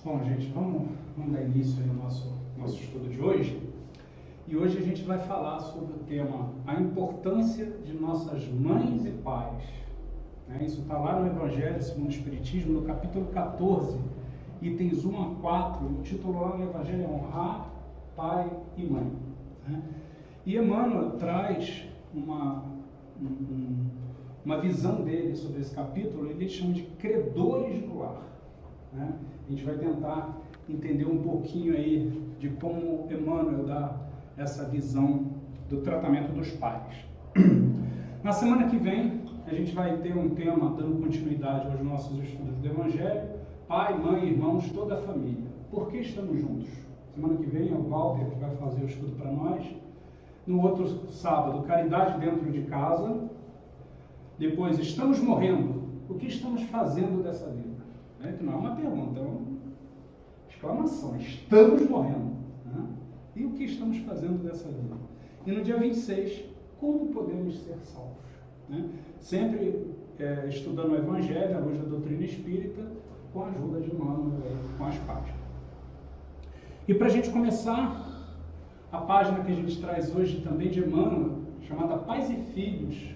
Bom, gente, vamos dar início aí no nosso estudo de hoje. E hoje a gente vai falar sobre o tema a importância de nossas mães e pais. Isso está lá no Evangelho segundo o Espiritismo, no capítulo 14, itens 1 a 4. O título lá no Evangelho é Honrar Pai e Mãe. E Emmanuel traz uma visão dele sobre esse capítulo. Ele chama de credores do lar. A gente vai tentar entender um pouquinho aí de como Emmanuel dá essa visão do tratamento dos pais. Na semana que vem, a gente vai ter um tema dando continuidade aos nossos estudos do Evangelho: pai, mãe, irmãos, toda a família. Por que estamos juntos? Semana que vem é o Walter que vai fazer o estudo para nós. No outro sábado, caridade dentro de casa. Depois, estamos morrendo. O que estamos fazendo dessa vida? Que não é uma pergunta, é uma exclamação. Estamos morrendo. E o que estamos fazendo dessa vida? E no dia 26, como podemos ser salvos? Sempre estudando o Evangelho, à luz da doutrina espírita, com a ajuda de Emmanuel, com as páginas. E para a gente começar, a página que a gente traz hoje também de Emmanuel, chamada Pais e Filhos,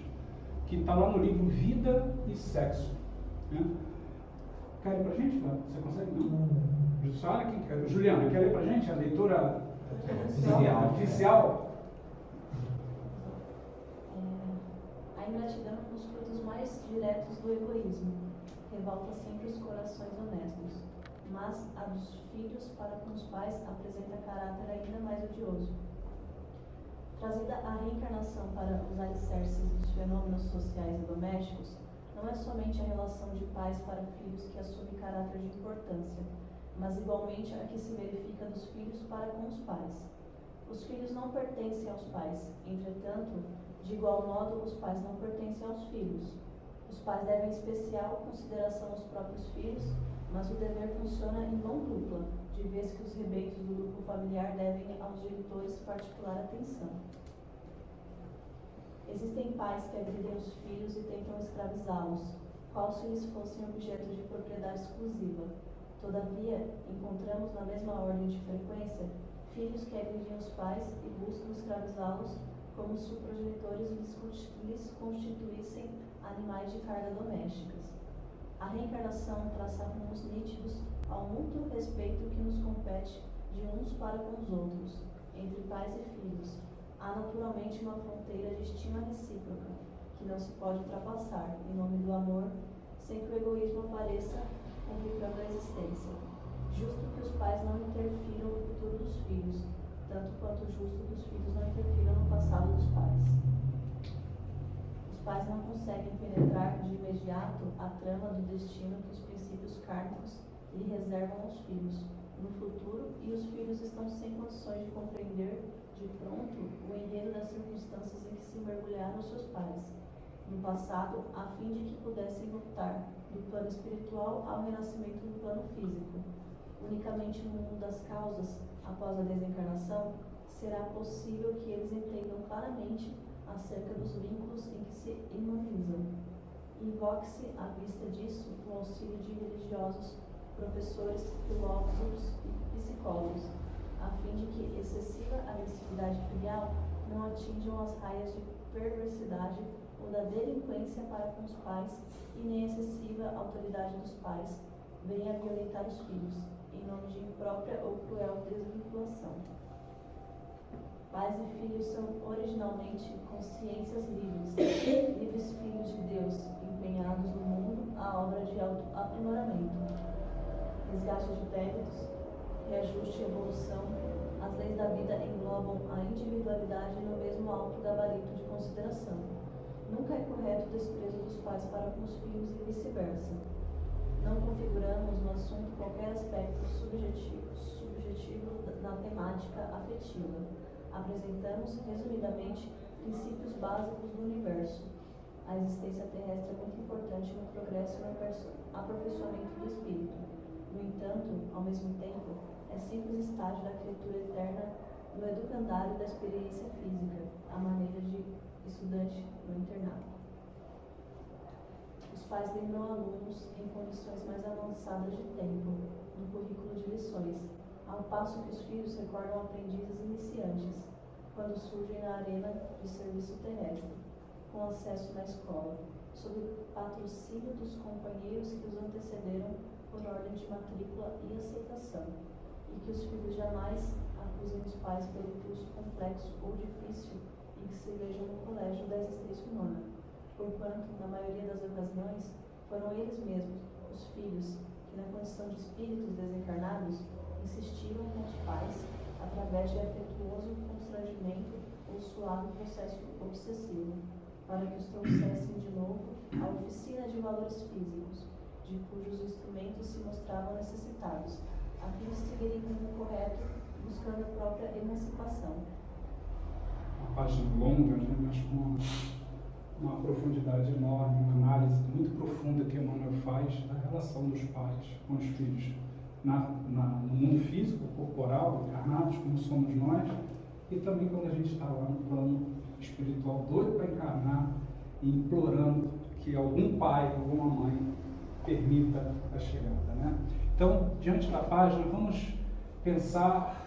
que está lá no livro Vida e Sexo. Quer ler para a gente? Você consegue? Não. Juliana, quer ler para a gente a leitura oficial? A ingratidão é um dos frutos mais diretos do egoísmo. Revolta sempre os corações honestos, mas a dos filhos para com os pais apresenta caráter ainda mais odioso. Trazida a reencarnação para os alicerces dos fenômenos sociais e domésticos, não é somente a relação de pais para filhos que assume caráter de importância, mas igualmente a que se verifica dos filhos para com os pais. Os filhos não pertencem aos pais, entretanto, de igual modo, os pais não pertencem aos filhos. Os pais devem especial consideração aos próprios filhos, mas o dever funciona em mão dupla, de vez que os rebentos do grupo familiar devem aos genitores particular atenção. Existem pais que agridem os filhos e tentam escravizá-los, qual se eles fossem objeto de propriedade exclusiva. Todavia, encontramos na mesma ordem de frequência filhos que agridem os pais e buscam escravizá-los como se os progenitores lhes constituíssem animais de carga domésticas. A reencarnação traça rumos nítidos ao mútuo respeito que nos compete de uns para com os outros, entre pais e filhos. Há naturalmente uma fronteira de estima recíproca, que não se pode ultrapassar, em nome do amor, sem que o egoísmo apareça, complicando a existência. Justo que os pais não interfiram no futuro dos filhos, tanto quanto justo que os filhos não interfiram no passado dos pais. Os pais não conseguem penetrar de imediato a trama do destino que os princípios kármicos lhe reservam aos filhos no futuro, e os filhos estão sem condições de compreender de pronto o enredo das circunstâncias em que se mergulharam seus pais no passado, a fim de que pudessem voltar do plano espiritual ao renascimento no plano físico. Unicamente no mundo das causas, após a desencarnação, será possível que eles entendam claramente acerca dos vínculos em que se imunizam. Invoque-se, à vista disso, o auxílio de religiosos, professores, filósofos e psicólogos, a fim de que excessiva agressividade filial não atinjam as raias de perversidade ou da delinquência para com os pais, e nem excessiva autoridade dos pais venha violentar os filhos, em nome de imprópria ou cruel desvinculação. Pais e filhos são originalmente consciências livres, livres filhos de Deus, empenhados no mundo à obra de autoaprimoramento, resgate de débitos, reajuste e evolução. As leis da vida englobam a individualidade no mesmo alto gabarito de consideração. Nunca é correto o desprezo dos pais para com os filhos e vice-versa. Não configuramos no assunto qualquer aspecto subjetivo na temática afetiva. Apresentamos, resumidamente, princípios básicos do universo. A existência terrestre é muito importante no progresso e no aperfeiçoamento do espírito. No entanto, ao mesmo tempo, é simples estágio da criatura eterna no educandário da experiência física, à maneira de estudante no internato. Os pais lembram alunos em condições mais avançadas de tempo, no currículo de lições, ao passo que os filhos recordam aprendizes iniciantes, quando surgem na arena de serviço terrestre, com acesso na escola, sob o patrocínio dos companheiros que os antecederam por ordem de matrícula e aceitação, e que os filhos jamais acusem os pais pelo curso complexo ou difícil em que se vejam no colégio da existência humana, porquanto, na maioria das ocasiões, foram eles mesmos, os filhos, que na condição de espíritos desencarnados, insistiram com os pais, através de afetuoso constrangimento ou suave processo obsessivo, para que os trouxessem de novo à oficina de valores físicos, de cujos instrumentos se mostravam necessitados, a fim de seguirem o rumo correto, buscando a própria emancipação. Uma página longa, né, mas com uma profundidade enorme, uma análise muito profunda que Emmanuel faz da relação dos pais com os filhos no mundo físico, corporal, encarnados, como somos nós, e também quando a gente está lá no plano espiritual, doido para encarnar e implorando que algum pai, alguma mãe permita a chegada, né? Então, diante da página, vamos pensar,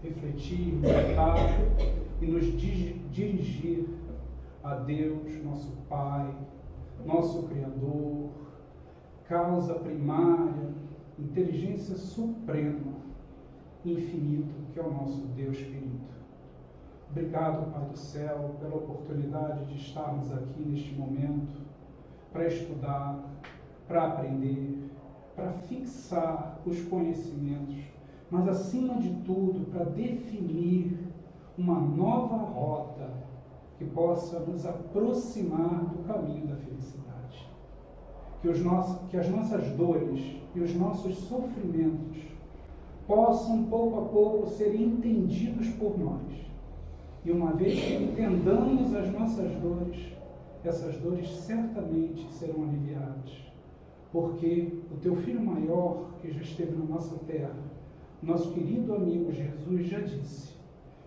refletir, meditar e nos dirigir a Deus, nosso Pai, nosso Criador, causa primária, inteligência suprema, infinito, que é o nosso Deus querido. Obrigado, Pai do céu, pela oportunidade de estarmos aqui neste momento para estudar, para aprender, para fixar os conhecimentos, mas acima de tudo para definir uma nova rota que possa nos aproximar do caminho da felicidade. Que as nossas dores e os nossos sofrimentos possam pouco a pouco ser entendidos por nós. E uma vez que entendamos as nossas dores, essas dores certamente serão aliviadas. Porque o teu Filho maior, que já esteve na nossa terra, nosso querido amigo Jesus, já disse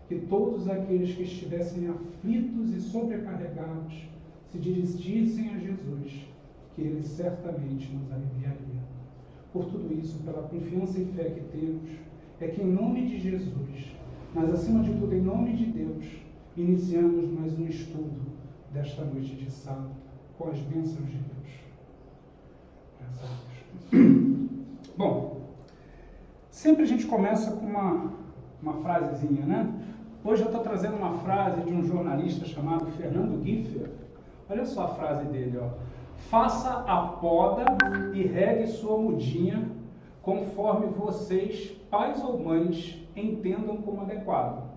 que todos aqueles que estivessem aflitos e sobrecarregados se dirigissem a Jesus, que Ele certamente nos aliviaria. Por tudo isso, pela confiança e fé que temos, é que em nome de Jesus, mas acima de tudo em nome de Deus, iniciamos mais um estudo desta noite de sábado, com as bênçãos de Deus. Graças a Deus. Bom, sempre a gente começa com uma frasezinha, né? Hoje eu estou trazendo uma frase de um jornalista chamado Fernando Giffer. Olha só a frase dele, ó. Faça a poda e regue sua mudinha conforme vocês, pais ou mães, entendam como adequado.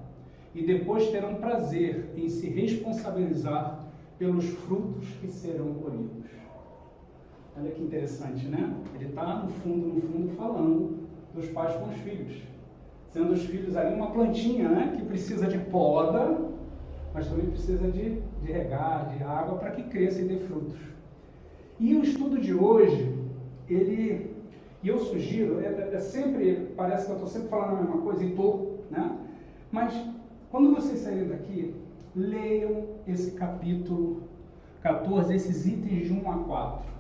E depois terão prazer em se responsabilizar pelos frutos que serão colhidos. Olha que interessante, né? Ele está, no fundo, falando dos pais com os filhos. Sendo os filhos ali uma plantinha, né? Que precisa de poda, mas também precisa de regar, de água, para que cresça e dê frutos. E o estudo de hoje, e eu sugiro, sempre, parece que eu estou sempre falando a mesma coisa, e estou, né? Mas, quando vocês saírem daqui, leiam esse capítulo 14, esses itens de 1 a 4.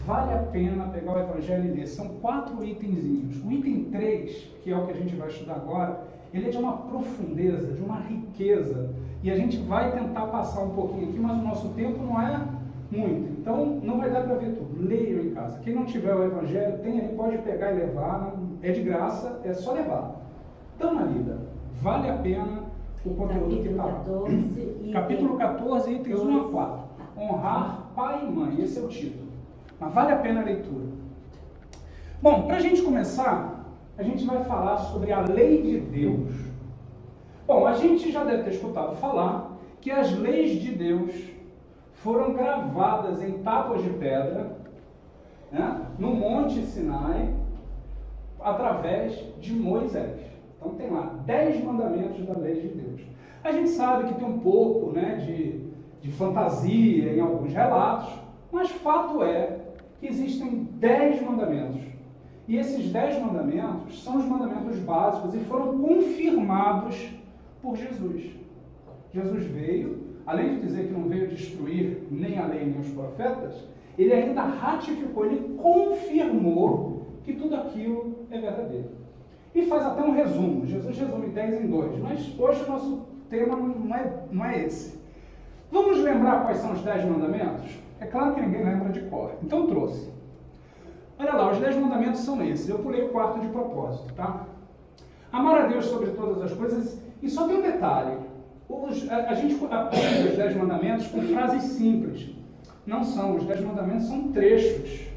Vale a pena pegar o Evangelho e ler. São 4 itenzinhos. O item 3, que é o que a gente vai estudar agora, ele é de uma profundeza, de uma riqueza. E a gente vai tentar passar um pouquinho aqui, mas o nosso tempo não é muito. Então, não vai dar para ver tudo. Leiam em casa. Quem não tiver o Evangelho, tem ali, pode pegar e levar. É de graça, é só levar. Dá uma lida. Vale a pena o conteúdo que está lá. Capítulo 14, itens 1 a 4. Honrar pai e mãe. Esse é o título. Mas vale a pena a leitura. Bom, para a gente começar, a gente vai falar sobre a lei de Deus. Bom, a gente já deve ter escutado falar que as leis de Deus foram gravadas em tábuas de pedra, né, no Monte Sinai, através de Moisés. Então tem lá 10 mandamentos da lei de Deus. A gente sabe que tem um pouco, né, de fantasia em alguns relatos, mas fato é que existem 10 mandamentos. E esses 10 mandamentos são os mandamentos básicos e foram confirmados por Jesus. Jesus veio, além de dizer que não veio destruir nem a lei nem os profetas, ele ainda ratificou, ele confirmou que tudo aquilo é verdadeiro. E faz até um resumo. Jesus resume 10 em 2, mas hoje o nosso tema não é esse. Vamos lembrar quais são os 10 mandamentos? É claro que ninguém lembra de cor, então trouxe. Olha lá, os 10 mandamentos são esses. Eu pulei o quarto de propósito, tá? Amar a Deus sobre todas as coisas. E só tem um detalhe. A gente aprende os 10 mandamentos com frases simples. Não são. Os 10 mandamentos são trechos.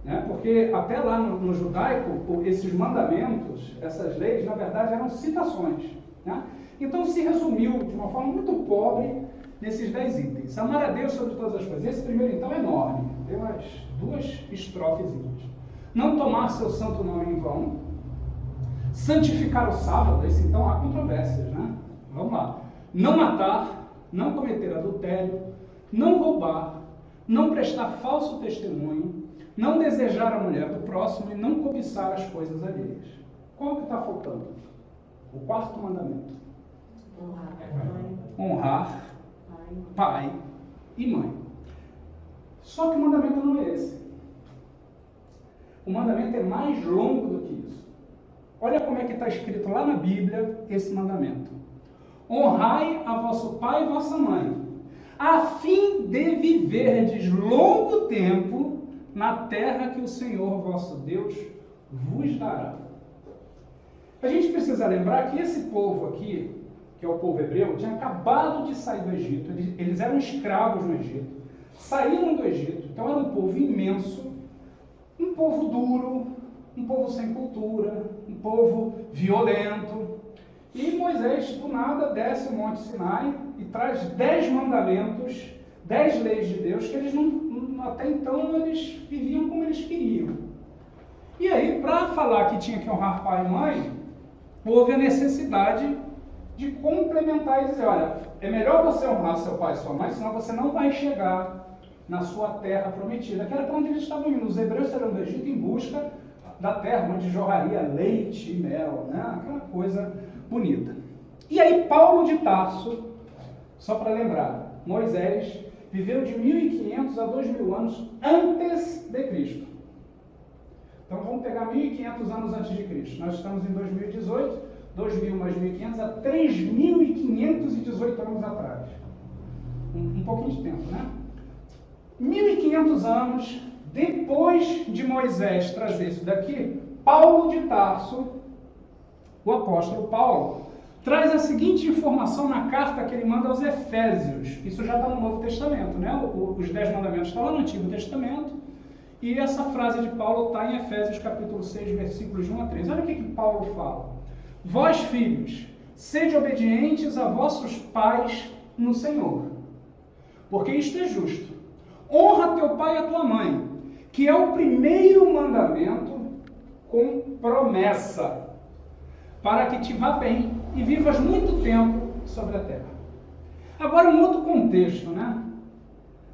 Né? Porque até lá no judaico, esses mandamentos, essas leis, na verdade, eram citações. Né? Então se resumiu de uma forma muito pobre nesses 10 itens. Amar a Deus sobre todas as coisas. Esse primeiro, então, é enorme. Tem umas 2 estrofezinhas. Não tomar seu santo nome em vão. Santificar o sábado. Esse, então, há controvérsias, né? Vamos lá. Não matar, não cometer adultério, não roubar, não prestar falso testemunho, não desejar a mulher do próximo e não cobiçar as coisas alheias. Qual que está faltando? O quarto mandamento. Honrar pai e mãe. Só que o mandamento não é esse. O mandamento é mais longo do que isso. Olha como é que está escrito lá na Bíblia esse mandamento. Honrai a vosso pai e vossa mãe, a fim de viverdes longo tempo na terra que o Senhor vosso Deus vos dará. A gente precisa lembrar que esse povo aqui, que é o povo hebreu, tinha acabado de sair do Egito. Eles eram escravos no Egito. Saíram do Egito. Então era um povo imenso, um povo duro, um povo sem cultura, um povo violento. E Moisés, do nada, desce o Monte Sinai e traz 10 mandamentos, 10 leis de Deus, que eles até então eles viviam como eles queriam. E aí, para falar que tinha que honrar pai e mãe, houve a necessidade de complementar e dizer, olha, é melhor você honrar seu pai e sua mãe, senão você não vai chegar na sua terra prometida, que era para onde eles estavam indo. Os hebreus saíram do Egito em busca da terra onde jorraria leite e mel, né? Aquela coisa bonita. E aí Paulo de Tarso, só para lembrar, Moisés viveu de 1500 a 2000 anos antes de Cristo. Então vamos pegar 1500 anos antes de Cristo. Nós estamos em 2018, 2000 mais 1500 a 3518 anos atrás. Um pouquinho de tempo, né? 1500 anos depois de Moisés trazer isso daqui, Paulo de Tarso, o apóstolo Paulo, traz a seguinte informação na carta que ele manda aos Efésios. Isso já está no Novo Testamento, né? Os 10 mandamentos estão lá no Antigo Testamento. E essa frase de Paulo está em Efésios capítulo 6, versículos de 1 a 3. Olha o que Paulo fala. Vós, filhos, sede obedientes a vossos pais no Senhor, porque isto é justo. Honra teu pai e a tua mãe, que é o primeiro mandamento com promessa, para que te vá bem e vivas muito tempo sobre a terra. Agora, um outro contexto, né?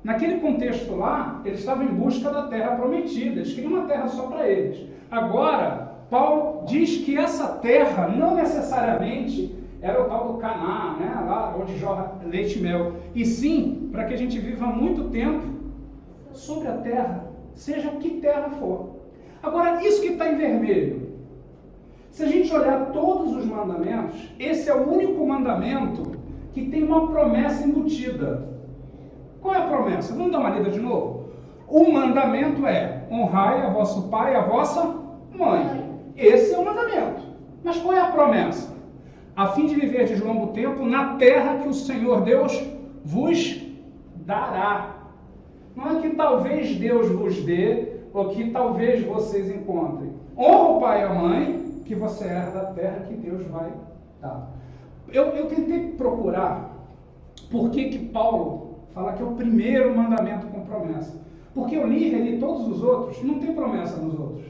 Naquele contexto lá, eles estavam em busca da terra prometida, eles queriam uma terra só para eles. Agora, Paulo diz que essa terra não necessariamente era o tal do Canaã, né? Lá onde jorra leite e mel, e sim para que a gente viva muito tempo sobre a terra, seja que terra for. Agora, isso que está em vermelho, se a gente olhar todos os mandamentos, esse é o único mandamento que tem uma promessa embutida. Qual é a promessa? Vamos dar uma lida de novo? O mandamento é: honrai a vosso pai e a vossa mãe. Esse é o mandamento. Mas qual é a promessa? A fim de viver de longo tempo na terra que o Senhor Deus vos dará. Não é que talvez Deus vos dê, ou que talvez vocês encontrem. Honra o pai e a mãe, que você herda a terra que Deus vai dar. Eu tentei procurar por que Paulo fala que é o primeiro mandamento com promessa. Porque eu li todos os outros, não tem promessa nos outros.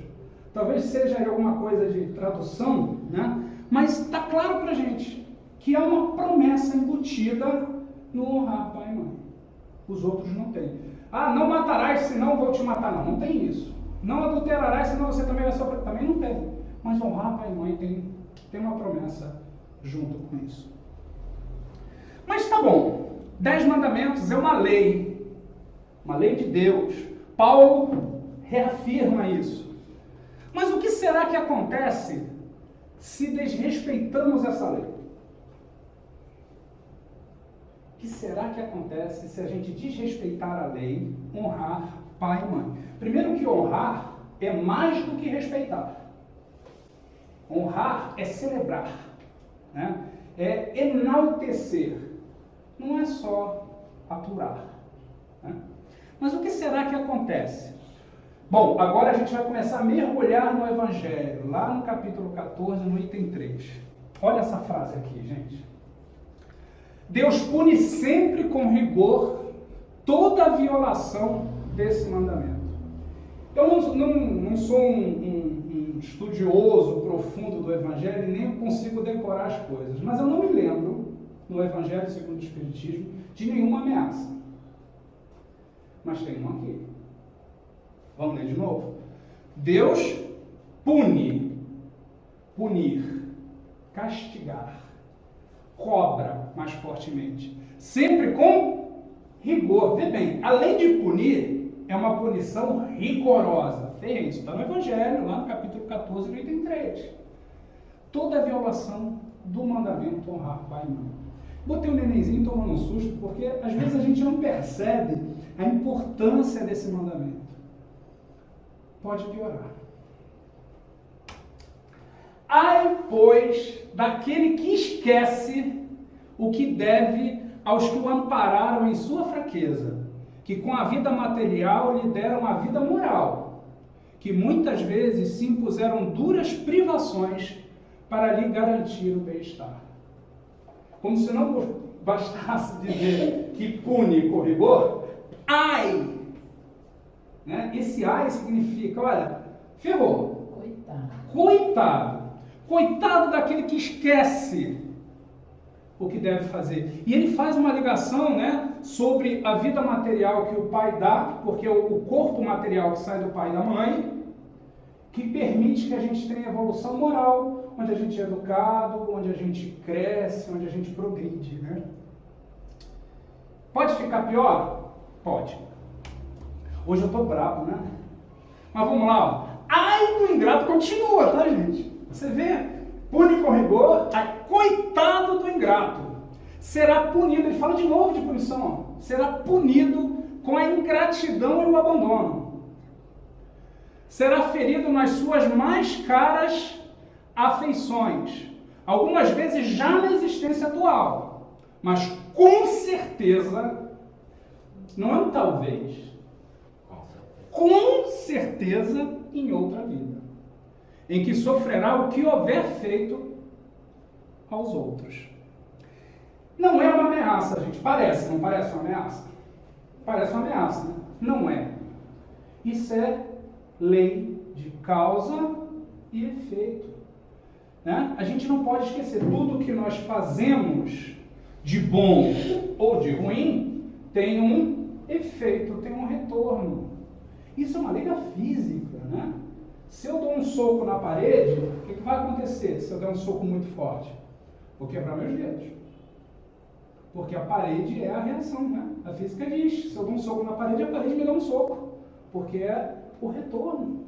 Talvez seja alguma coisa de tradução, né? Mas está claro para a gente que há uma promessa embutida no honrar pai e mãe. Os outros não têm. Ah, não matarás, senão eu vou te matar. Não, não tem isso. Não adulterarás, senão você também vai sofrer. Também não tem. Mas honrar pai e mãe tem uma promessa junto com isso. Mas tá bom. 10 mandamentos é uma lei de Deus. Paulo reafirma isso. Mas o que será que acontece se desrespeitamos essa lei? O que será que acontece se a gente desrespeitar a lei, honrar pai e mãe? Primeiro que honrar é mais do que respeitar. Honrar é celebrar, né? É enaltecer. Não é só aturar, né? Mas o que será que acontece? Bom, agora a gente vai começar a mergulhar no Evangelho, lá no capítulo 14, no item 3. Olha essa frase aqui, gente. Deus pune sempre com rigor toda a violação desse mandamento. Eu não sou um estudioso profundo do Evangelho e nem consigo decorar as coisas, mas eu não me lembro, no Evangelho segundo o Espiritismo, de nenhuma ameaça. Mas tem uma aqui. Vamos ler de novo? Deus punir, castigar, cobra mais fortemente, sempre com rigor. Vê bem, além de punir, é uma punição rigorosa. Tem isso, está no Evangelho, lá no capítulo 14, no item 3. Toda violação do mandamento honrar pai e mãe. Botei o nenenzinho tomando um susto, porque às vezes a gente não percebe a importância desse mandamento. Pode piorar. Ai, pois, daquele que esquece o que deve aos que o ampararam em sua fraqueza, que com a vida material lhe deram a vida moral, que muitas vezes se impuseram duras privações para lhe garantir o bem-estar. Como se não bastasse dizer que pune com rigor, ai! Né? Esse ai significa, olha, ferrou. Coitado daquele que esquece o que deve fazer. E ele faz uma ligação, né, sobre a vida material que o pai dá, porque o corpo material que sai do pai e da mãe, que permite que a gente tenha evolução moral, onde a gente é educado, onde a gente cresce, onde a gente progride, né? Pode ficar pior? Pode. Hoje eu estou bravo, né? Mas vamos lá, ó. Ai do ingrato continua, tá, gente? Você vê? Pune com rigor, coitado do ingrato. Será punido, ele fala de novo de punição, ó. Será punido com a ingratidão e o abandono. Será ferido nas suas mais caras afeições. Algumas vezes já na existência atual. Mas com certeza, não é um talvez, com certeza em outra vida, em que sofrerá o que houver feito aos outros. Não é uma ameaça, gente. Parece, não parece uma ameaça? Parece uma ameaça, né? Não é. Isso é lei de causa e efeito. Né? A gente não pode esquecer, tudo que nós fazemos de bom ou de ruim tem um efeito, tem um retorno. Isso é uma lei da física, né? Se eu dou um soco na parede, o que vai acontecer se eu der um soco muito forte? Vou quebrar meus dedos. Porque a parede é a reação, né? A física diz, se eu dou um soco na parede, a parede me dá um soco. Porque é o retorno.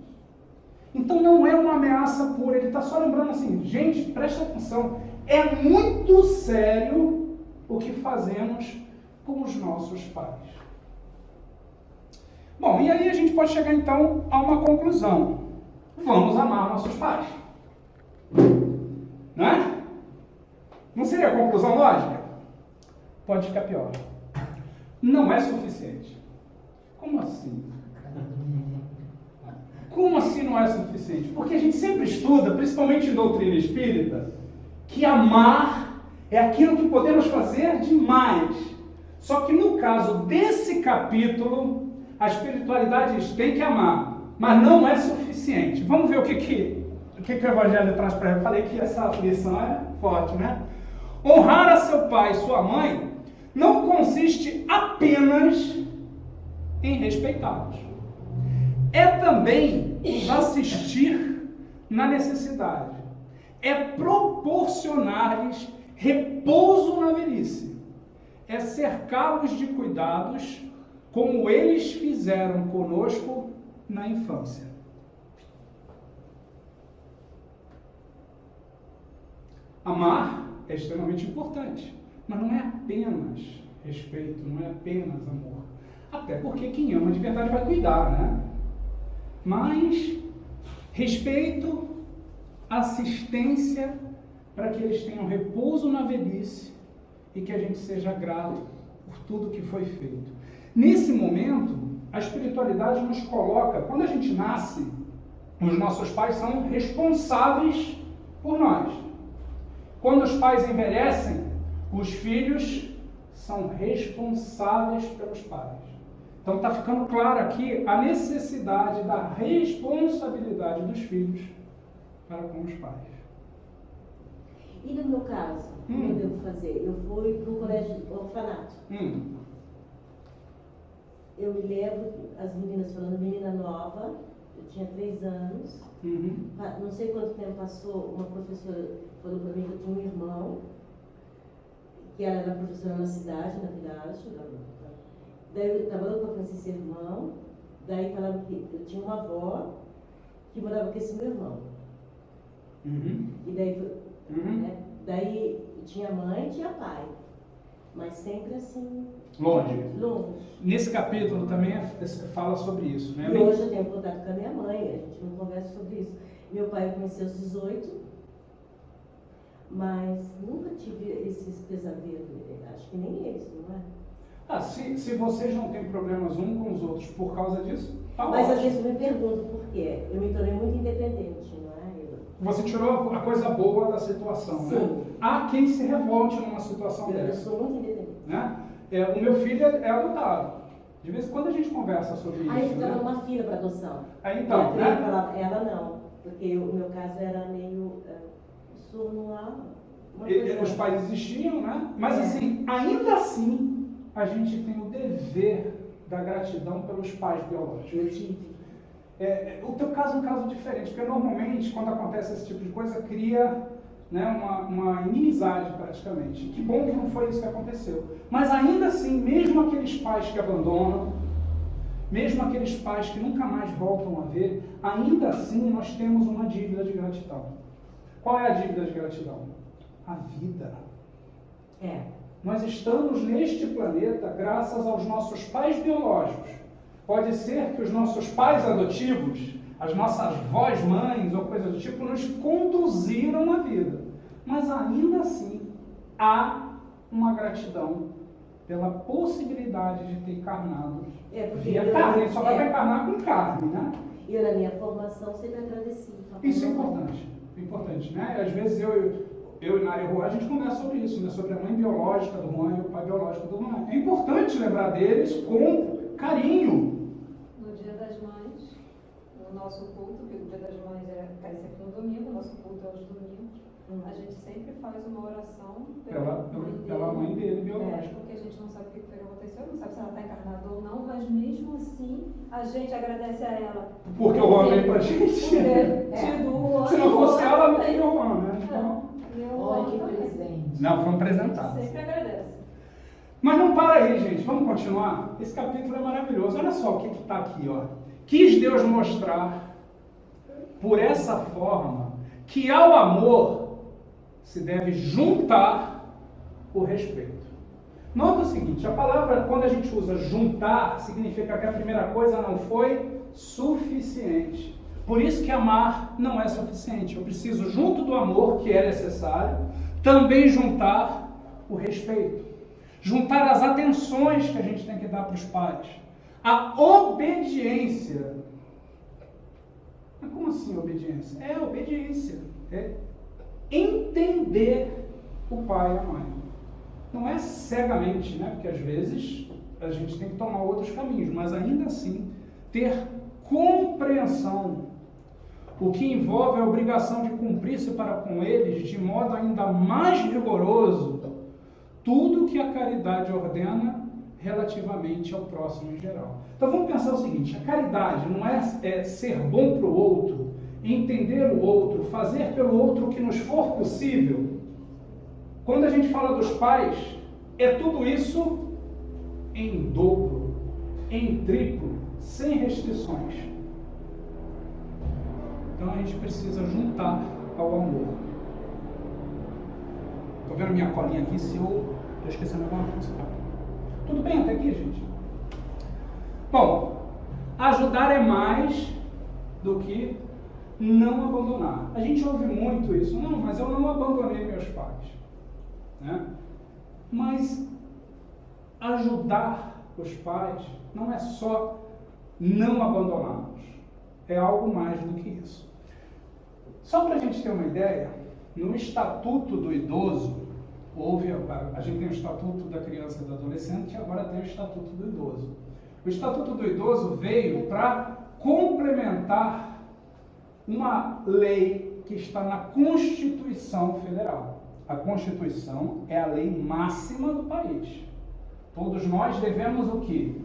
Então não é uma ameaça pura, ele está só lembrando assim, gente, presta atenção, é muito sério o que fazemos com os nossos pais. Bom, e aí a gente pode chegar então a uma conclusão. Vamos amar nossos pais. Não é? Não seria a conclusão lógica? Pode ficar pior. Não é suficiente. Como assim? Como assim não é suficiente? Porque a gente sempre estuda, principalmente em doutrina espírita, que amar é aquilo que podemos fazer demais. Só que no caso desse capítulo, a espiritualidade diz, tem que amar, mas não é suficiente. Vamos ver o que o Evangelho traz para ele. Eu falei que essa lição é forte, né? Honrar a seu pai e sua mãe não consiste apenas em respeitá-los. É também assistir na necessidade. É proporcionar-lhes repouso na velhice. é cercá-los de cuidados como eles fizeram conosco na infância. Amar é extremamente importante, mas não é apenas respeito, não é apenas amor. Até porque quem ama de verdade vai cuidar, né? Mas respeito, assistência, para que eles tenham repouso na velhice e que a gente seja grato por tudo que foi feito. Nesse momento, a espiritualidade nos coloca, quando a gente nasce, os nossos pais são responsáveis por nós. Quando os pais envelhecem, os filhos são responsáveis pelos pais. Então está ficando claro aqui a necessidade da responsabilidade dos filhos para com os pais. E no meu caso, o que eu devo fazer? Eu fui para um colégio orfanato. Eu me lembro, as meninas falando, menina nova, eu tinha 3 anos, não sei quanto tempo passou, uma professora falou para mim que eu tinha um irmão, que ela era professora na cidade, na Village, daí eu trabalhando com esse irmão, daí falaram que eu tinha uma avó que morava com esse meu irmão. E daí, daí tinha mãe e tinha pai, mas sempre assim... Longe. Longe. Nesse capítulo também fala sobre isso, né? E hoje eu tenho contato com a minha mãe, a gente não conversa sobre isso. Meu pai eu conheci aos 18, mas nunca tive esses pesadelos, acho que nem eles, não é? Se vocês não têm problemas um com os outros por causa disso, tá mas ótimo. às vezes eu me pergunto por quê. Eu me tornei muito independente, não é? Você tirou a coisa boa da situação, Sim. né? Há quem se revolte numa situação Eu dessa. sou muito independente. Né? O meu filho é adotado. De vez em quando a gente conversa sobre isso. Aí eu ficava né? numa fila para adoção. Então, e né? eu falava, ela não, porque o meu caso era meio... Isso não há... Os pais existiam, né? Mas assim, ainda assim, a gente tem o dever da gratidão pelos pais biológicos. Eu tive. O teu caso é um caso diferente, porque normalmente, quando acontece esse tipo de coisa, cria, né, uma inimizade praticamente. Que bom que não foi isso que aconteceu. Mas ainda assim, mesmo aqueles pais que abandonam, mesmo aqueles pais que nunca mais voltam a ver, ainda assim nós temos uma dívida de gratidão. Qual é a dívida de gratidão? A vida. Nós estamos neste planeta graças aos nossos pais biológicos. Pode ser que os nossos pais adotivos, as nossas avós, mães ou coisa do tipo, nos conduziram na vida. Mas ainda assim, há uma gratidão pela possibilidade de ter encarnado via carne. A gente só vai encarnar com carne, né? Eu, na minha formação, sempre agradeci. Isso é importante. É importante, né? Às vezes eu e Nária Rua, a gente conversa sobre isso, né? Sobre a mãe biológica do Juan e o pai biológico do Juan. É importante lembrar deles com carinho. No Dia das Mães, no nosso culto, que o Dia das Mães cai sempre no domingo, o nosso culto é aos domingos, a gente sempre faz uma oração pela mãe dele biológica. Porque a gente não sabe o que aconteceu, não sabe se ela está encarnada ou não, mas mesmo assim a gente agradece a ela. Porque o Juan veio pra gente. Se não fosse ela, não teria o Juan, né? Então, olha que presente. Não, foi um presentado. Sempre agradece. Mas não para aí, gente. Vamos continuar? Esse capítulo é maravilhoso. Olha só o que está aqui, ó. Quis Deus mostrar, por essa forma, que ao amor se deve juntar o respeito. Nota o seguinte, a palavra, quando a gente usa juntar, significa que a primeira coisa não foi suficiente. Por isso que amar não é suficiente. Eu preciso, junto do amor, que é necessário, também juntar o respeito. Juntar as atenções que a gente tem que dar para os pais. A obediência. Mas como assim obediência? É obediência. É entender o pai e a mãe. Não é cegamente, né? Porque às vezes a gente tem que tomar outros caminhos, mas ainda assim ter compreensão, o que envolve a obrigação de cumprir-se para com eles de modo ainda mais rigoroso tudo que a caridade ordena relativamente ao próximo em geral. Então vamos pensar o seguinte, a caridade não é ser bom para o outro, entender o outro, fazer pelo outro o que nos for possível. Quando a gente fala dos pais, é tudo isso em dobro, em triplo, sem restrições. Então a gente precisa juntar ao amor. Estou vendo minha colinha aqui, se eu estou esquecendo alguma coisa. Tá? Tudo bem até aqui, gente? Bom, ajudar é mais do que não abandonar. A gente ouve muito isso. Não, mas eu não abandonei meus pais. Né? Mas ajudar os pais não é só não abandoná-los. É algo mais do que isso. Só para a gente ter uma ideia, no Estatuto do Idoso, a gente tem o Estatuto da Criança e do Adolescente e agora tem o Estatuto do Idoso. O Estatuto do Idoso veio para complementar uma lei que está na Constituição Federal. A Constituição é a lei máxima do país. Todos nós devemos o quê?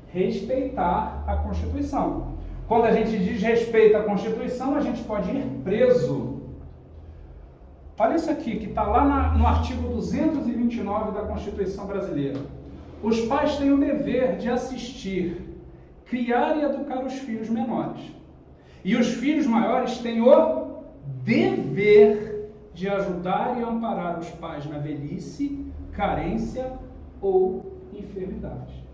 Respeitar a Constituição. Quando a gente desrespeita a Constituição, a gente pode ir preso. Olha isso aqui, que está lá no artigo 229 da Constituição Brasileira. Os pais têm o dever de assistir, criar e educar os filhos menores. E os filhos maiores têm o dever de ajudar e amparar os pais na velhice, carência ou enfermidade.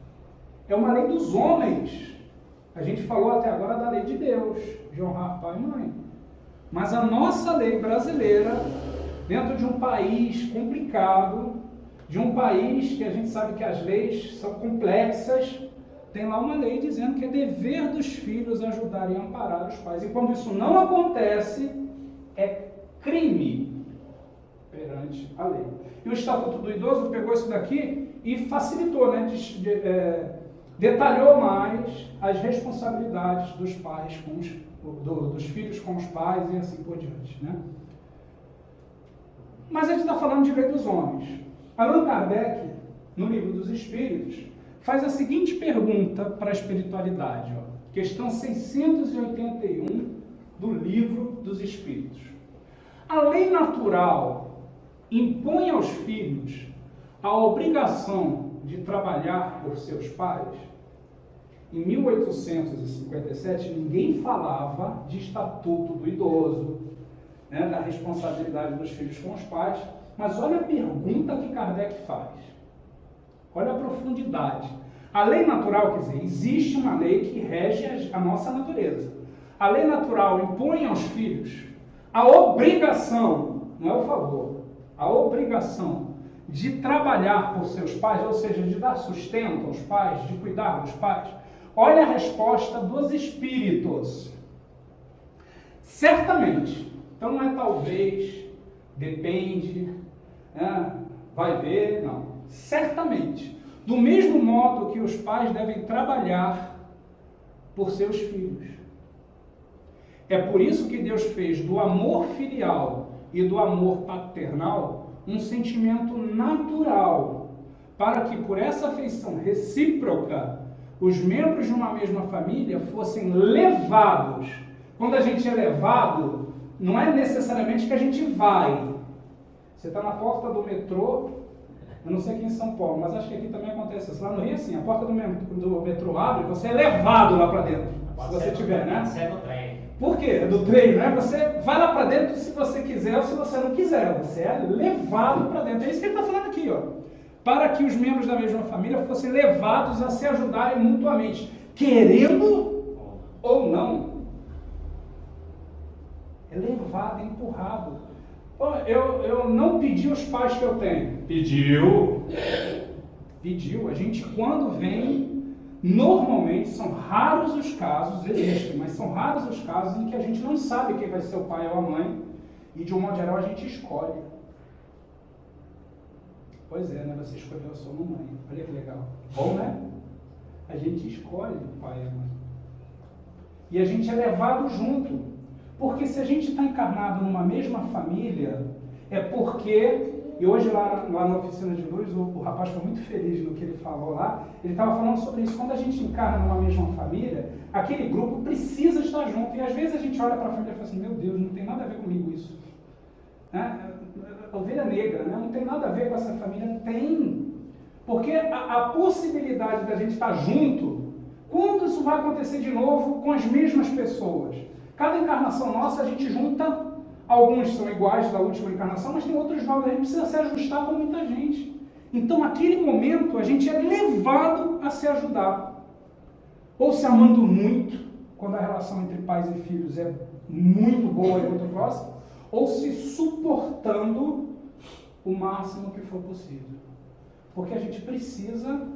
É uma lei dos homens. A gente falou até agora da lei de Deus, de honrar pai e mãe. Mas a nossa lei brasileira, dentro de um país complicado, de um país que a gente sabe que as leis são complexas, tem lá uma lei dizendo que é dever dos filhos ajudar e amparar os pais. E quando isso não acontece, é crime perante a lei. E o Estatuto do Idoso pegou isso daqui e facilitou, né? Detalhou mais as responsabilidades dos pais dos filhos com os pais e assim por diante, né? Mas a gente está falando de lei dos homens. Allan Kardec, no Livro dos Espíritos, faz a seguinte pergunta para a espiritualidade, ó, questão 681 do Livro dos Espíritos. A lei natural impõe aos filhos a obrigação de trabalhar por seus pais? Em 1857, ninguém falava de Estatuto do Idoso, né, da responsabilidade dos filhos com os pais, mas olha a pergunta que Kardec faz. Olha a profundidade. A lei natural, quer dizer, existe uma lei que rege a nossa natureza. A lei natural impõe aos filhos a obrigação, não é o favor, a obrigação de trabalhar por seus pais, ou seja, de dar sustento aos pais, de cuidar dos pais. Olha a resposta dos espíritos. Certamente. Então não é talvez, depende, vai ver, não. Certamente. Do mesmo modo que os pais devem trabalhar por seus filhos. É por isso que Deus fez do amor filial e do amor paternal um sentimento natural, para que por essa afeição recíproca os membros de uma mesma família fossem levados. Quando a gente é levado, não é necessariamente que a gente vai. Você está na porta do metrô, eu não sei aqui em São Paulo, mas acho que aqui também acontece isso. Lá no Rio, assim, a porta do metrô abre, você é levado lá para dentro, se você tiver, né? Você é do trem. Por quê? É do trem, né? Você vai lá para dentro se você quiser ou se você não quiser. Você é levado para dentro. É isso que ele está falando aqui, ó. Para que os membros da mesma família fossem levados a se ajudarem mutuamente, querendo ou não. É levado, é empurrado. Eu não pedi os pais que eu tenho. Pediu. A gente, quando vem, normalmente, são raros os casos, existem, mas são raros os casos em que a gente não sabe quem vai ser o pai ou a mãe, e de um modo geral a gente escolhe. Pois é, né? Você escolheu a sua mamãe. Olha que legal. Bom, né? A gente escolhe o pai e a mãe. E a gente é levado junto. Porque se a gente está encarnado numa mesma família, é porque... E hoje lá na oficina de luz, o rapaz foi muito feliz no que ele falou lá. Ele estava falando sobre isso. Quando a gente encarna numa mesma família, aquele grupo precisa estar junto. E às vezes a gente olha para a família e fala assim, meu Deus, não tem nada a ver comigo isso. Ovelha negra, né? Não tem nada a ver com essa família. Tem. Porque a possibilidade da gente estar junto, quando isso vai acontecer de novo com as mesmas pessoas? Cada encarnação nossa a gente junta, alguns são iguais da última encarnação, mas tem outros novos, a gente precisa se ajustar com muita gente. Então, naquele momento, a gente é levado a se ajudar. Ou se amando muito, quando a relação entre pais e filhos é muito boa e muito próxima, ou se suportando o máximo que for possível. Porque a gente precisa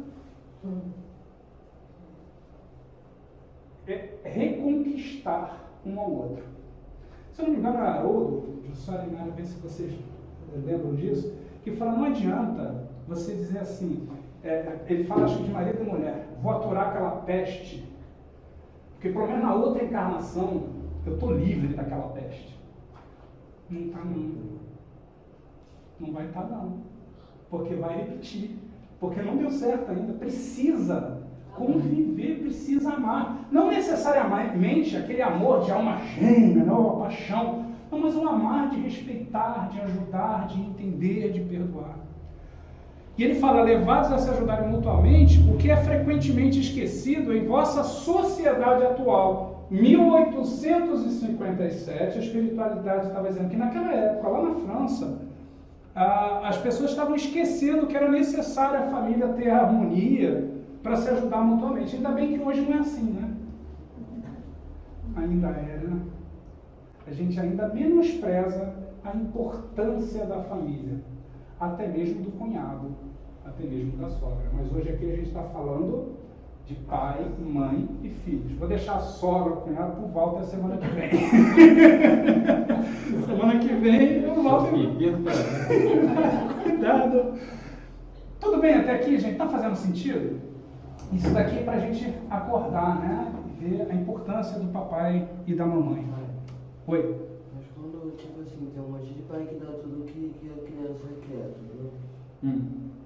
reconquistar um ao outro. Se eu não me engano, é Haroldo, de Sarinário, ver se vocês lembram disso, que fala, não adianta você dizer assim, ele fala, acho que de marido e mulher, vou aturar aquela peste, porque pelo menos na outra encarnação eu estou livre daquela peste. Não está não. Não vai estar não. Porque vai repetir. Porque não deu certo ainda. Precisa conviver, precisa amar. Não necessariamente aquele amor de alma gêmea, não, a paixão. Não, mas o amar de respeitar, de ajudar, de entender, de perdoar. E ele fala, levados a se ajudarem mutuamente, o que é frequentemente esquecido em vossa sociedade atual. 1857, a espiritualidade estava dizendo que naquela época, lá na França, as pessoas estavam esquecendo que era necessário a família ter harmonia para se ajudar mutuamente. Ainda bem que hoje não é assim, né? Ainda é, né? A gente ainda menospreza a importância da família, até mesmo do cunhado, até mesmo da sogra. Mas hoje aqui a gente está falando de pai, mãe e filhos. Vou deixar a sogra, o cunhado, por volta semana que vem. Semana que vem eu volto. Cuidado. Tudo bem até aqui, gente? Está fazendo sentido? Isso daqui é para a gente acordar, né? E ver a importância do papai e da mamãe. Oi? Mas quando, tipo assim, tem um monte de pai que dá tudo que a criança quer, entendeu?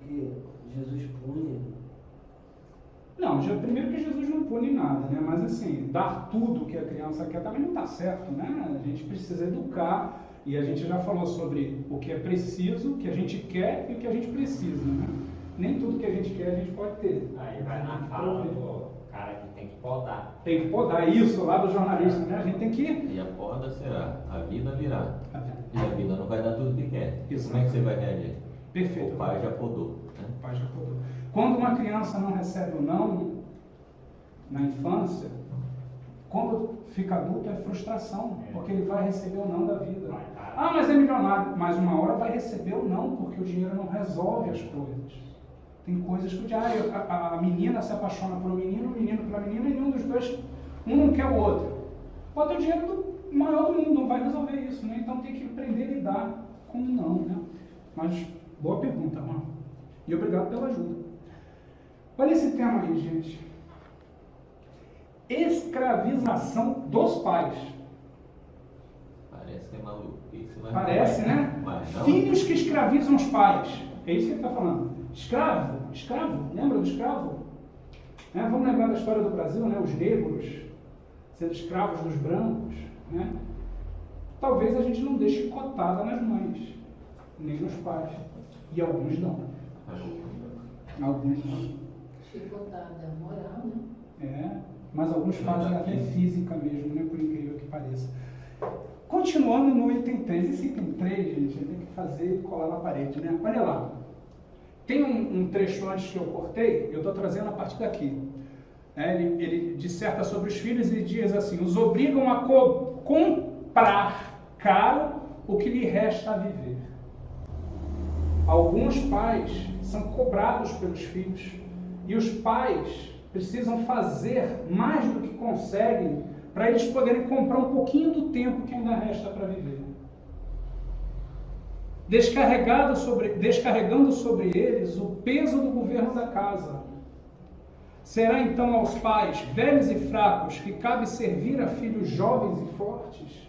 Que Jesus pune. Não, primeiro que Jesus não pune nada, né? Mas assim, dar tudo que a criança quer também não está certo, né? A gente precisa educar, e a gente já falou sobre o que é preciso, o que a gente quer e o que a gente precisa, né? Nem tudo que a gente quer a gente pode ter. Aí vai na fala do cara que tem que podar. Tem que podar isso lá do jornalista, né? A gente tem que... E a poda será, a vida virá. E a vida não vai dar tudo o que quer. Isso. Como é que você vai reagir? Perfeito. O pai já podou. Né? O pai já podou. Quando uma criança não recebe o não na infância, quando fica adulto é frustração, porque ele vai receber o não da vida. Ah, mas é milionário. Mas uma hora vai receber o não, porque o dinheiro não resolve as coisas. Tem coisas que a menina se apaixona por um menino, o menino pela menina, e nenhum dos dois, um não quer o outro. Pode ter o dinheiro maior do mundo, não vai resolver isso, né? Então tem que aprender a lidar com o não, né? Mas, boa pergunta, mano. E obrigado pela ajuda. Olha esse tema aí, gente. Escravização dos pais. Parece que é maluquice, mas Parece, né? Mas não. Filhos que escravizam os pais. É isso que ele está falando. Escravo, lembra do escravo? Né? Vamos lembrar da história do Brasil, né? Os negros sendo escravos dos brancos, né? Talvez a gente não deixe cotada nas mães, nem nos pais. E alguns não. Alguns não. Chicotada moral, né? Mas alguns fazem até física mesmo, né? Por incrível que pareça. Continuando no item 3. Esse item 3, gente, tem que fazer e colar na parede, né? Olha lá. Tem um trecho antes que eu cortei, eu estou trazendo a partir daqui. Ele disserta sobre os filhos e diz assim: os obrigam a comprar caro o que lhe resta a viver. Alguns pais são cobrados pelos filhos e os pais precisam fazer mais do que conseguem para eles poderem comprar um pouquinho do tempo que ainda resta para viver. Descarregando sobre eles o peso do governo da casa. Será então aos pais, velhos e fracos, que cabe servir a filhos jovens e fortes?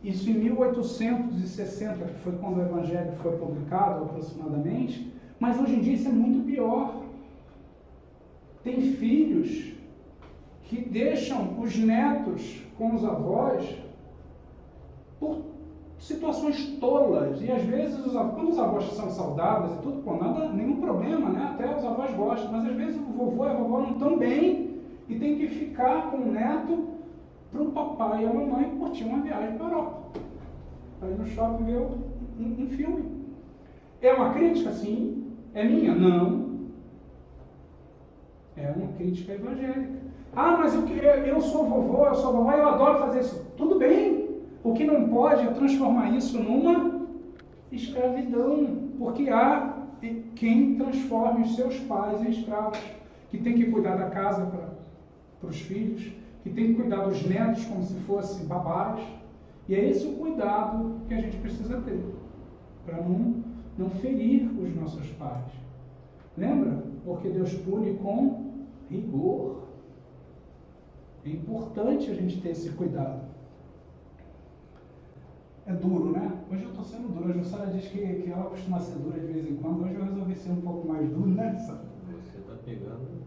Isso em 1860, que foi quando o Evangelho foi publicado, aproximadamente, mas hoje em dia isso é muito pior. Tem filhos que deixam os netos com os avós por situações tolas. E às vezes, quando os avós são saudáveis e tudo, pô, nada, nenhum problema, né? Até os avós gostam. Mas às vezes o vovô e a vovó não estão bem e tem que ficar com o neto para o papai e a mamãe curtir uma viagem para a Europa. Para ir no shopping ver um filme. É uma crítica? Sim. É minha? Não. É uma crítica evangélica. Ah, mas eu sou vovô, eu sou vovó, eu adoro fazer isso. Tudo bem. O que não pode é transformar isso numa escravidão. Porque há quem transforme os seus pais em escravos. Que tem que cuidar da casa para os filhos. Que tem que cuidar dos netos como se fossem babás. E é esse o cuidado que a gente precisa ter. Para não ferir os nossos pais. Lembra? Porque Deus pune com rigor. É importante a gente ter esse cuidado. É duro, né? Hoje eu estou sendo duro. A Jussara diz que ela costuma ser dura de vez em quando. Hoje eu resolvi ser um pouco mais duro, né, Jussara? Você está pegando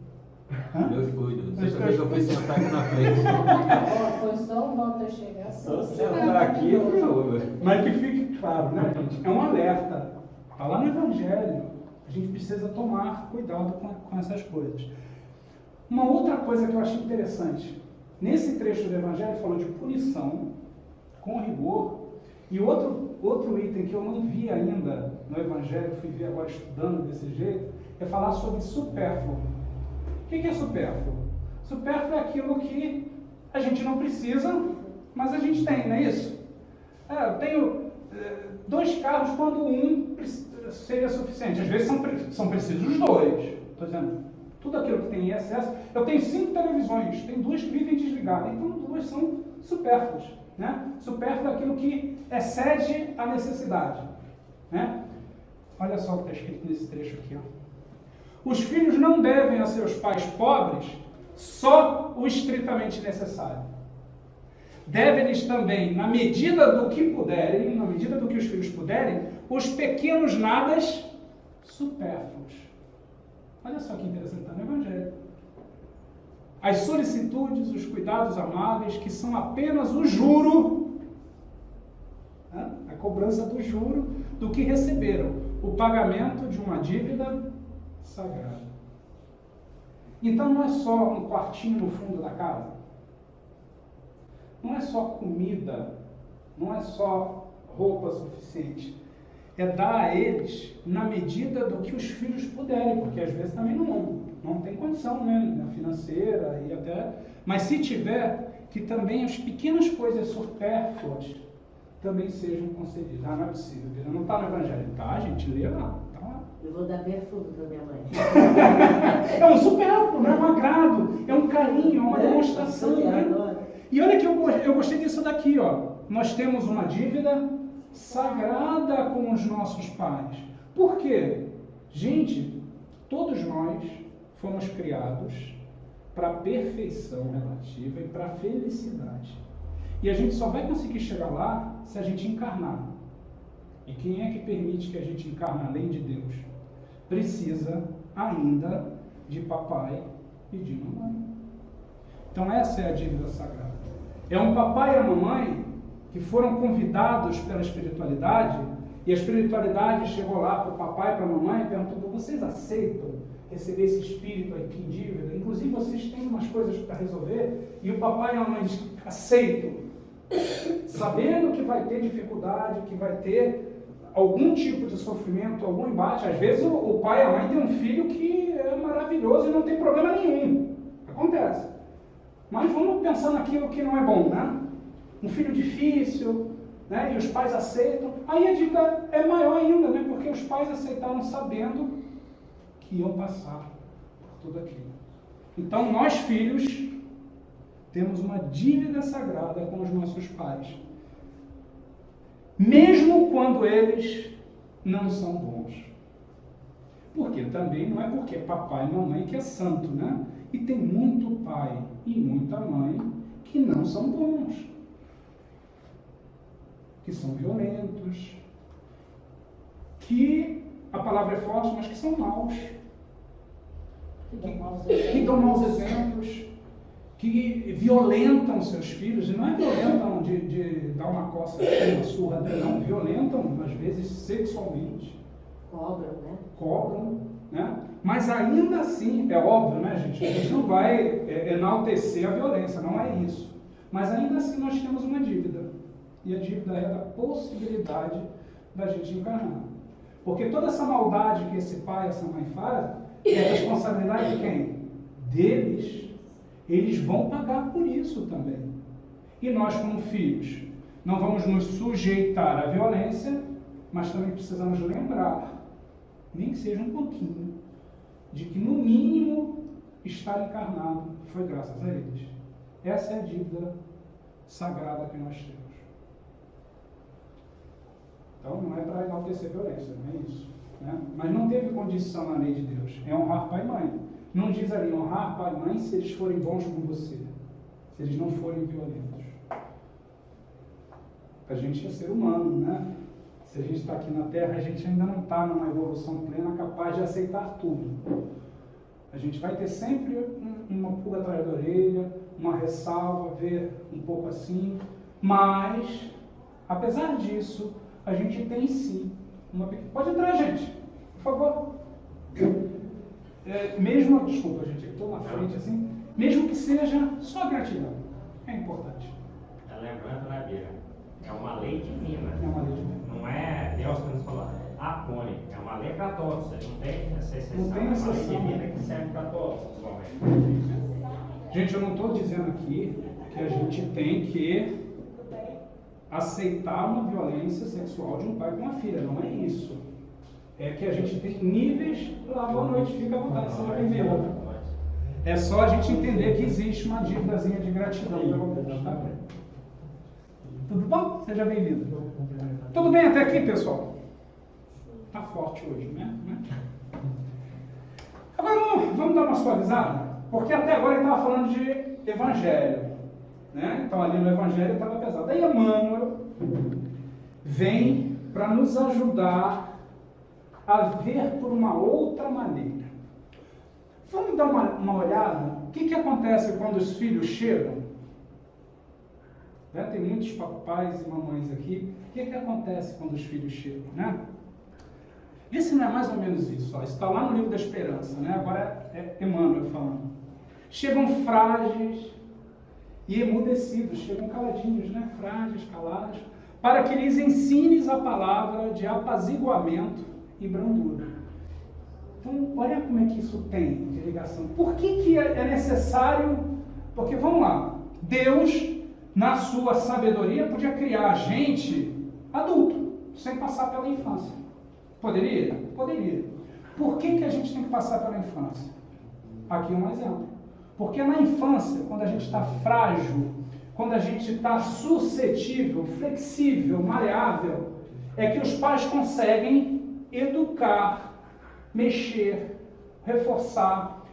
meus cuidados. Você também que eu fui sentar aqui na frente. Foi só o Walter chegar. Só sentar aqui, mas que fique claro, né, gente? É um alerta. Está lá no Evangelho. A gente precisa tomar cuidado com essas coisas. Uma outra coisa que eu achei interessante. Nesse trecho do Evangelho falou de punição com rigor. E outro item que eu não vi ainda no Evangelho, fui ver agora estudando desse jeito, é falar sobre supérfluo. O que é supérfluo? Supérfluo é aquilo que a gente não precisa, mas a gente tem, não é isso? Eu tenho 2 carros quando um seria suficiente. Às vezes são precisos os 2. Estou dizendo, tudo aquilo que tem em excesso. Eu tenho 5 televisões, tem 2 que vivem desligadas, então 2 são supérfluos. Né? Supérfluo é aquilo que excede a necessidade. Né? Olha só o que está escrito nesse trecho aqui. Ó. Os filhos não devem a seus pais pobres só o estritamente necessário. Devem-lhes também, na medida do que puderem, na medida do que os filhos puderem, os pequenos nadas supérfluos. Olha só que interessante, está no Evangelho. As solicitudes, os cuidados amáveis, que são apenas o juro, né? A cobrança do juro do que receberam, o pagamento de uma dívida sagrada. Então não é só um quartinho no fundo da casa, não é só comida, não é só roupa suficiente, é dar a eles na medida do que os filhos puderem, porque às vezes também não tem condição, né, financeira e até, mas se tiver, que também as pequenas coisas supérfluas também sejam concedidas. Ah, não é possível, não está no Evangelho. Tá, gente, lê lá. Tá lá. Eu vou dar perfume para minha mãe. É um supérfluo, é um agrado, é um carinho, é uma demonstração. Né? E olha que eu gostei disso daqui, ó. Nós temos uma dívida sagrada com os nossos pais. Por quê? Gente, todos nós fomos criados para a perfeição relativa e para a felicidade. E a gente só vai conseguir chegar lá se a gente encarnar. E quem é que permite que a gente encarne além de Deus? Precisa ainda de papai e de mamãe. Então essa é a dívida sagrada. É um papai e a mamãe que foram convidados pela espiritualidade, e a espiritualidade chegou lá para o papai e para a mamãe e perguntou: vocês aceitam receber esse espírito aqui em dívida? Inclusive vocês têm umas coisas para resolver, e o papai e a mamãe dizem: aceito, sabendo que vai ter dificuldade, que vai ter algum tipo de sofrimento, algum embate. Às vezes o pai e a mãe têm um filho que é maravilhoso e não tem problema nenhum. Acontece. Mas vamos pensar naquilo que não é bom, né? Um filho difícil, né? E os pais aceitam. Aí a dívida é maior ainda, né? Porque os pais aceitaram sabendo que iam passar por tudo aquilo. Então nós, filhos, temos uma dívida sagrada com os nossos pais. Mesmo quando eles não são bons. Porque também não é porque é papai e mamãe que é santo, né? E tem muito pai e muita mãe que não são bons. Que são violentos. Que, a palavra é forte, mas que são maus. Que dão maus exemplos. Que violentam seus filhos, e não é violentam de dar uma coça, uma surra, não, violentam, às vezes, sexualmente. Cobram, né? Mas ainda assim, é óbvio, né, gente? A gente não vai enaltecer a violência, não é isso. Mas ainda assim nós temos uma dívida. E a dívida é da possibilidade da gente encarnar. Porque toda essa maldade que esse pai e essa mãe fazem é responsabilidade de quem? Deles. Eles vão pagar por isso também. E nós, como filhos, não vamos nos sujeitar à violência, mas também precisamos lembrar, nem que seja um pouquinho, de que no mínimo estar encarnado foi graças a eles. Essa é a dívida sagrada que nós temos. Então não é para enaltecer violência, não é isso. Né? Mas não teve condição na lei de Deus. É honrar pai e mãe. Não diz ali honrar pai e mãe se eles forem bons com você. Se eles não forem violentos. A gente é ser humano, né? Se a gente está aqui na Terra, a gente ainda não está numa evolução plena capaz de aceitar tudo. A gente vai ter sempre uma pulga atrás da orelha, uma ressalva, ver um pouco assim. Mas, apesar disso, a gente tem sim uma... Pode entrar, gente, por favor. Mesmo, desculpa, gente, eu estou na frente assim, mesmo que seja só gratidão, é importante. Lembrando, né, Bira? É uma lei divina. É uma lei divina. Não é Deus que nos falou. Apone. É uma lei para todos. Não tem essa exceção. Não tem exceção. É uma lei divina que serve para todos, igualmente. Gente, eu não estou dizendo aqui que a gente tem que aceitar uma violência sexual de um pai com uma filha. Não é isso. É que a gente tem níveis. Lá, boa noite, fica à vontade, seja bem-vindo. É só a gente entender que existe uma dívidazinha de gratidão pelo menos, tá? Tudo bom? Seja bem-vindo. Tudo bem até aqui, pessoal? Tá forte hoje, né? Agora vamos dar uma suavizada, porque até agora ele estava falando de evangelho, né? Então ali no evangelho estava pesado. Aí Emmanuel vem para nos ajudar a ver por uma outra maneira. Vamos dar uma olhada. O que acontece quando os filhos chegam? Né? Tem muitos papais e mamães aqui. O que acontece quando os filhos chegam? Né? Vê se não é mais ou menos isso. Ó. Isso está lá no livro da Esperança. Né? Agora é Emmanuel falando. Chegam frágeis e emudecidos. Chegam caladinhos, né? Frágeis, calados. Para que lhes ensines a palavra de apaziguamento e brandura. Então, olha como é que isso tem de ligação. Por que é necessário? Porque, vamos lá, Deus, na sua sabedoria, podia criar a gente adulto, sem passar pela infância. Poderia? Poderia. Por que a gente tem que passar pela infância? Aqui um exemplo. Porque na infância, quando a gente está frágil, quando a gente está suscetível, flexível, maleável, é que os pais conseguem educar, mexer, reforçar.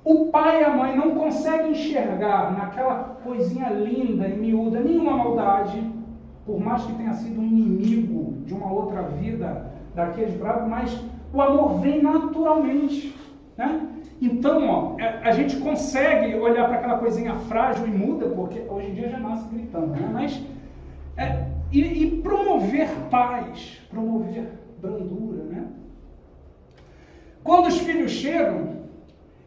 O pai e a mãe não conseguem enxergar naquela coisinha linda e miúda nenhuma maldade, por mais que tenha sido um inimigo de uma outra vida, daqueles bravos, mas o amor vem naturalmente, né? Então, ó, a gente consegue olhar para aquela coisinha frágil e muda, porque hoje em dia já nasce gritando, né? Mas, e promover paz, promover brandura, né? Quando os filhos chegam,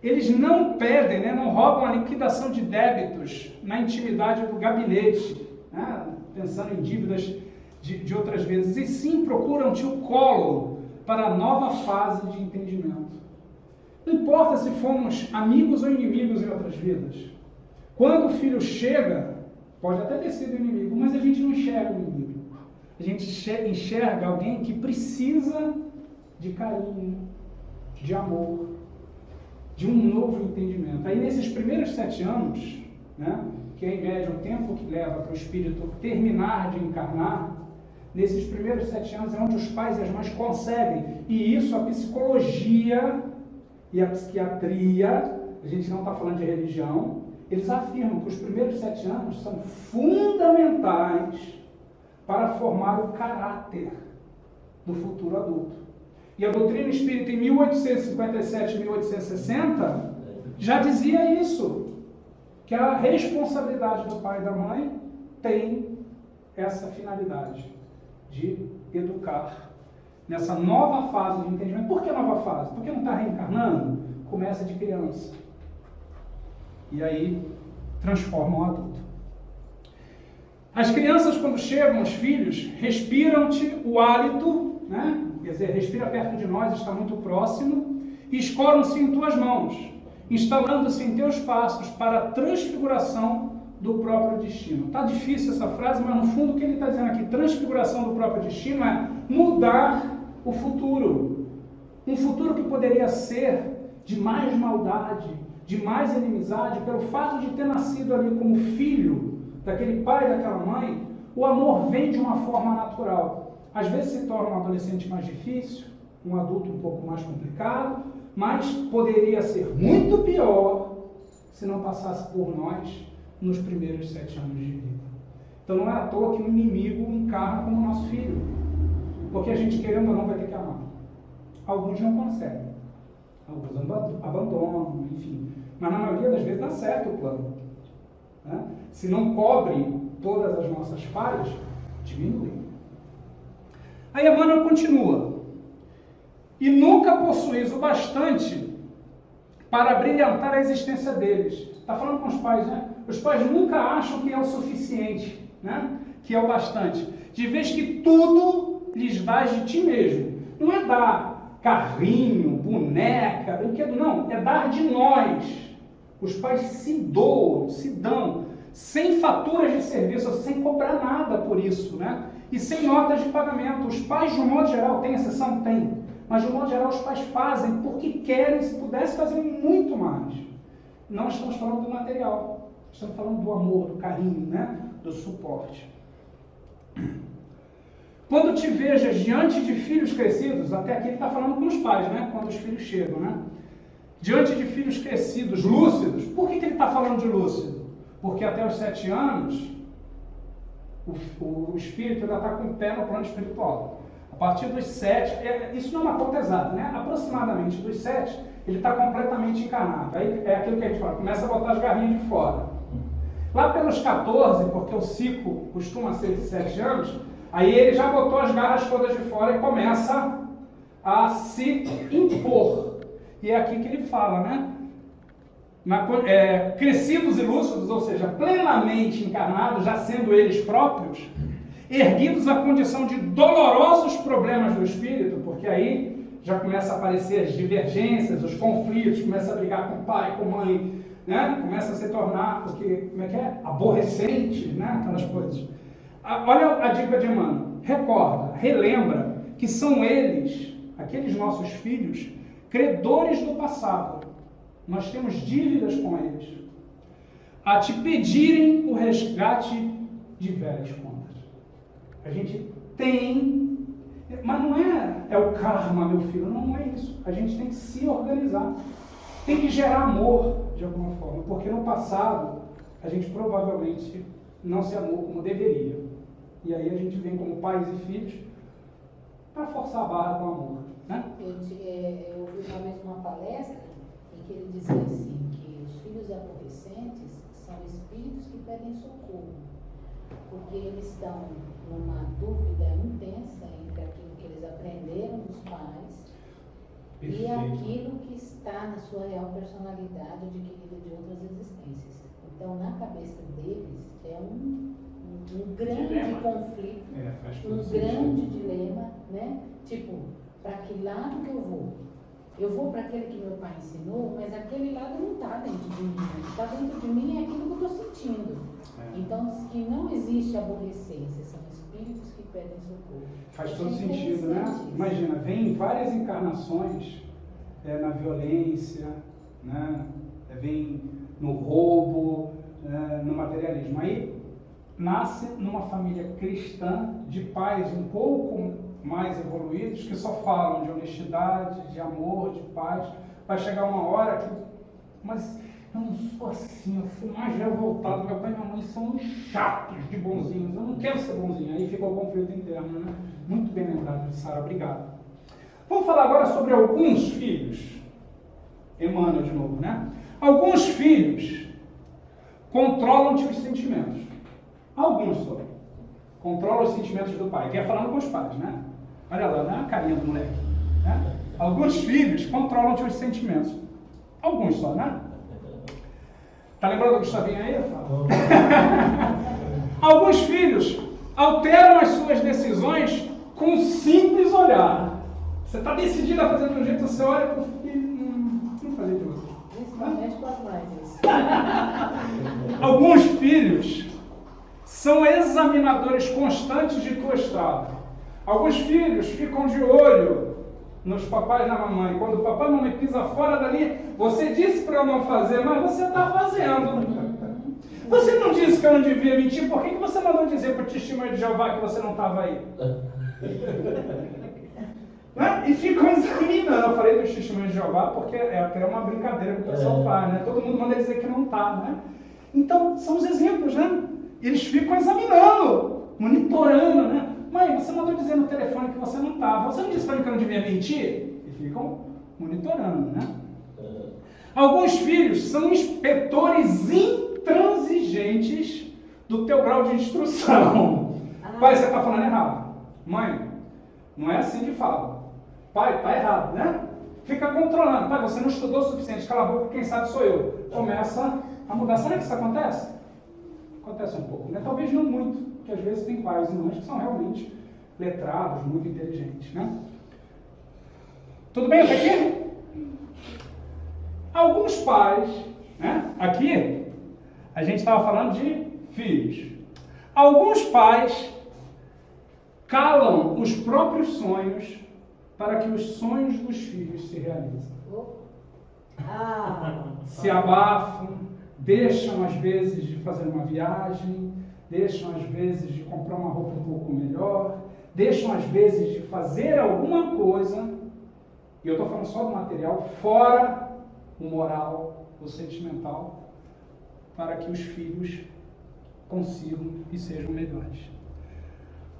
eles não pedem, né, não roubam a liquidação de débitos na intimidade do gabinete, né, pensando em dívidas de outras vezes, e sim procuram-te o colo para a nova fase de entendimento. Não importa se fomos amigos ou inimigos em outras vidas. Quando o filho chega, pode até ter sido inimigo, mas a gente não enxerga o inimigo. A gente enxerga alguém que precisa de carinho, de amor, de um novo entendimento. Aí nesses primeiros 7 anos, né, que é em média o tempo que leva para o espírito terminar de encarnar, nesses primeiros 7 anos é onde os pais e as mães conseguem, e isso a psicologia e a psiquiatria, a gente não está falando de religião, eles afirmam que os primeiros 7 anos são fundamentais para formar o caráter do futuro adulto. E a doutrina espírita em 1857 e 1860 já dizia isso, que a responsabilidade do pai e da mãe tem essa finalidade de educar nessa nova fase de entendimento. Por que nova fase? Porque não está reencarnando? Começa de criança. E aí transforma o adulto. As crianças, quando chegam, os filhos, respiram-te o hálito, né? Quer dizer, respira perto de nós, está muito próximo, e escoram-se em tuas mãos, instalando-se em teus passos para a transfiguração do próprio destino. Está difícil essa frase, mas no fundo o que ele está dizendo aqui, transfiguração do próprio destino, é mudar o futuro. Um futuro que poderia ser de mais maldade, de mais inimizade, pelo fato de ter nascido ali como filho daquele pai e daquela mãe, o amor vem de uma forma natural. Às vezes se torna um adolescente mais difícil, um adulto um pouco mais complicado, mas poderia ser muito pior se não passasse por nós nos primeiros 7 anos de vida. Então não é à toa que o inimigo encarna como nosso filho, porque a gente, querendo ou não, vai ter que amar. Alguns não conseguem, alguns abandonam, enfim, mas na maioria das vezes dá certo o plano, né? Se não cobre todas as nossas falhas, diminui. Aí Emmanuel continua: e nunca possuís o bastante para brilhantar a existência deles. Está falando com os pais, né? Os pais nunca acham que é o suficiente, né? Que é o bastante. De vez que tudo lhes dás de ti mesmo. Não é dar carrinho, boneca, brinquedo, não. É dar de nós. Os pais se doam, se dão, sem faturas de serviço, sem cobrar nada por isso, né? E sem notas de pagamento. Os pais, de um modo geral, tem exceção? Tem. Mas, de um modo geral, os pais fazem porque querem, se pudesse, fazer muito mais. Não estamos falando do material. Estamos falando do amor, do carinho, né? Do suporte. Quando te vejas diante de filhos crescidos, até aqui ele está falando com os pais, né? Quando os filhos chegam, né? Diante de filhos crescidos, lúcidos. Por que ele está falando de lúcido? Porque até os 7 anos, o espírito ainda está com o pé no plano espiritual. A partir dos 7, isso não é uma conta exata, né? Aproximadamente dos 7, ele está completamente encarnado. Aí é aquilo que a gente fala, começa a botar as garrinhas de fora. Lá pelos 14, porque o ciclo costuma ser de 7 anos, aí ele já botou as garras todas de fora e começa a se impor. E é aqui que ele fala, né? Crescidos e lúcidos, ou seja, plenamente encarnados, já sendo eles próprios, erguidos à condição de dolorosos problemas do espírito, porque aí já começa a aparecer as divergências, os conflitos, começa a brigar com o pai, com a mãe, né? Começa a se tornar, porque, como é que é? Aborrecente, né? Aquelas coisas. Olha a dica de Emmanuel. Recorda, relembra que são eles, aqueles nossos filhos, credores do passado. Nós temos dívidas com eles. A te pedirem o resgate de velhas contas. A gente tem, mas não é o karma, meu filho, não é isso. A gente tem que se organizar. Tem que gerar amor, de alguma forma, porque no passado a gente provavelmente não se amou como deveria. E aí a gente vem como pais e filhos para forçar a barra com amor, né? Eu ouvi uma vez uma palestra em que ele dizia assim, que os filhos aborrecentes são espíritos que pedem socorro, porque eles estão numa dúvida intensa entre aquilo que eles aprenderam dos pais e aquilo que está na sua real personalidade adquirida de outras existências. Então, na cabeça deles, é um grande dilema. Conflito, um grande dilema, né? Tipo, para que lado que eu vou? Eu vou para aquele que meu pai ensinou, mas aquele lado não está dentro de mim. O que está dentro de mim é aquilo que eu estou sentindo. Então, diz que não existe aborrecência, são espíritos que pedem socorro. Faz todo sentido, né? Imagina, vem várias encarnações na violência, né? Vem no roubo, no materialismo. Aí nasce numa família cristã de pais um pouco mais evoluídos, que só falam de honestidade, de amor, de paz. Vai chegar uma hora que, mas eu não sou assim, eu sou mais revoltado, meu pai e minha mãe são uns chatos de bonzinhos, eu não quero ser bonzinho. Aí fica o conflito interno, né? Muito bem lembrado, Sara, obrigado. Vamos falar agora sobre alguns filhos. Emmanuel de novo, né? Alguns filhos, controlam-te os sentimentos. Alguns só. Controlam os sentimentos do pai. Aqui é falando com os pais, né? Olha lá, né? A carinha do moleque. Né? Alguns filhos controlam-te os sentimentos. Alguns só, né? Tá lembrando do Gustavinho aí? Alguns filhos alteram as suas decisões com um simples olhar. Você está decidido a fazer de um jeito, você olha para o filho, não fazer de outro. Principalmente com as mães. Alguns filhos são examinadores constantes de tua estrada. Alguns filhos ficam de olho nos papais e na mamãe. Quando o papai e a mamãe pisa fora dali, você disse para eu não fazer, mas você está fazendo. Você não disse que eu não devia mentir, por que você mandou dizer para o testemunho de Jeová que você não estava aí? Né? E ficam examinando. Eu falei do testemunho de Jeová porque é até uma brincadeira que o pessoal faz, né? Todo mundo manda dizer que não está, né? Então, são os exemplos, né? Eles ficam examinando, monitorando, né? Mãe, você mandou dizer no telefone que você não estava. Você não disse para mim que eu não devia mentir? E ficam monitorando, né? Alguns filhos são inspetores intransigentes do teu grau de instrução. Pai, você está falando errado. Mãe, não é assim que fala. Pai, está errado, né? Fica controlando. Pai, você não estudou o suficiente. Cala a boca, quem sabe sou eu. Começa a mudar. Sabe que isso acontece? Acontece um pouco, né? Talvez não muito, porque às vezes tem pais e mães que são realmente letrados, muito inteligentes, né? Tudo bem até aqui? Alguns pais, né? Aqui, a gente estava falando de filhos. Alguns pais calam os próprios sonhos para que os sonhos dos filhos se realizem. Se abafam, deixam às vezes de fazer uma viagem, deixam às vezes de comprar uma roupa um pouco melhor, deixam às vezes de fazer alguma coisa, e eu estou falando só do material, fora o moral, o sentimental, para que os filhos consigam e sejam melhores.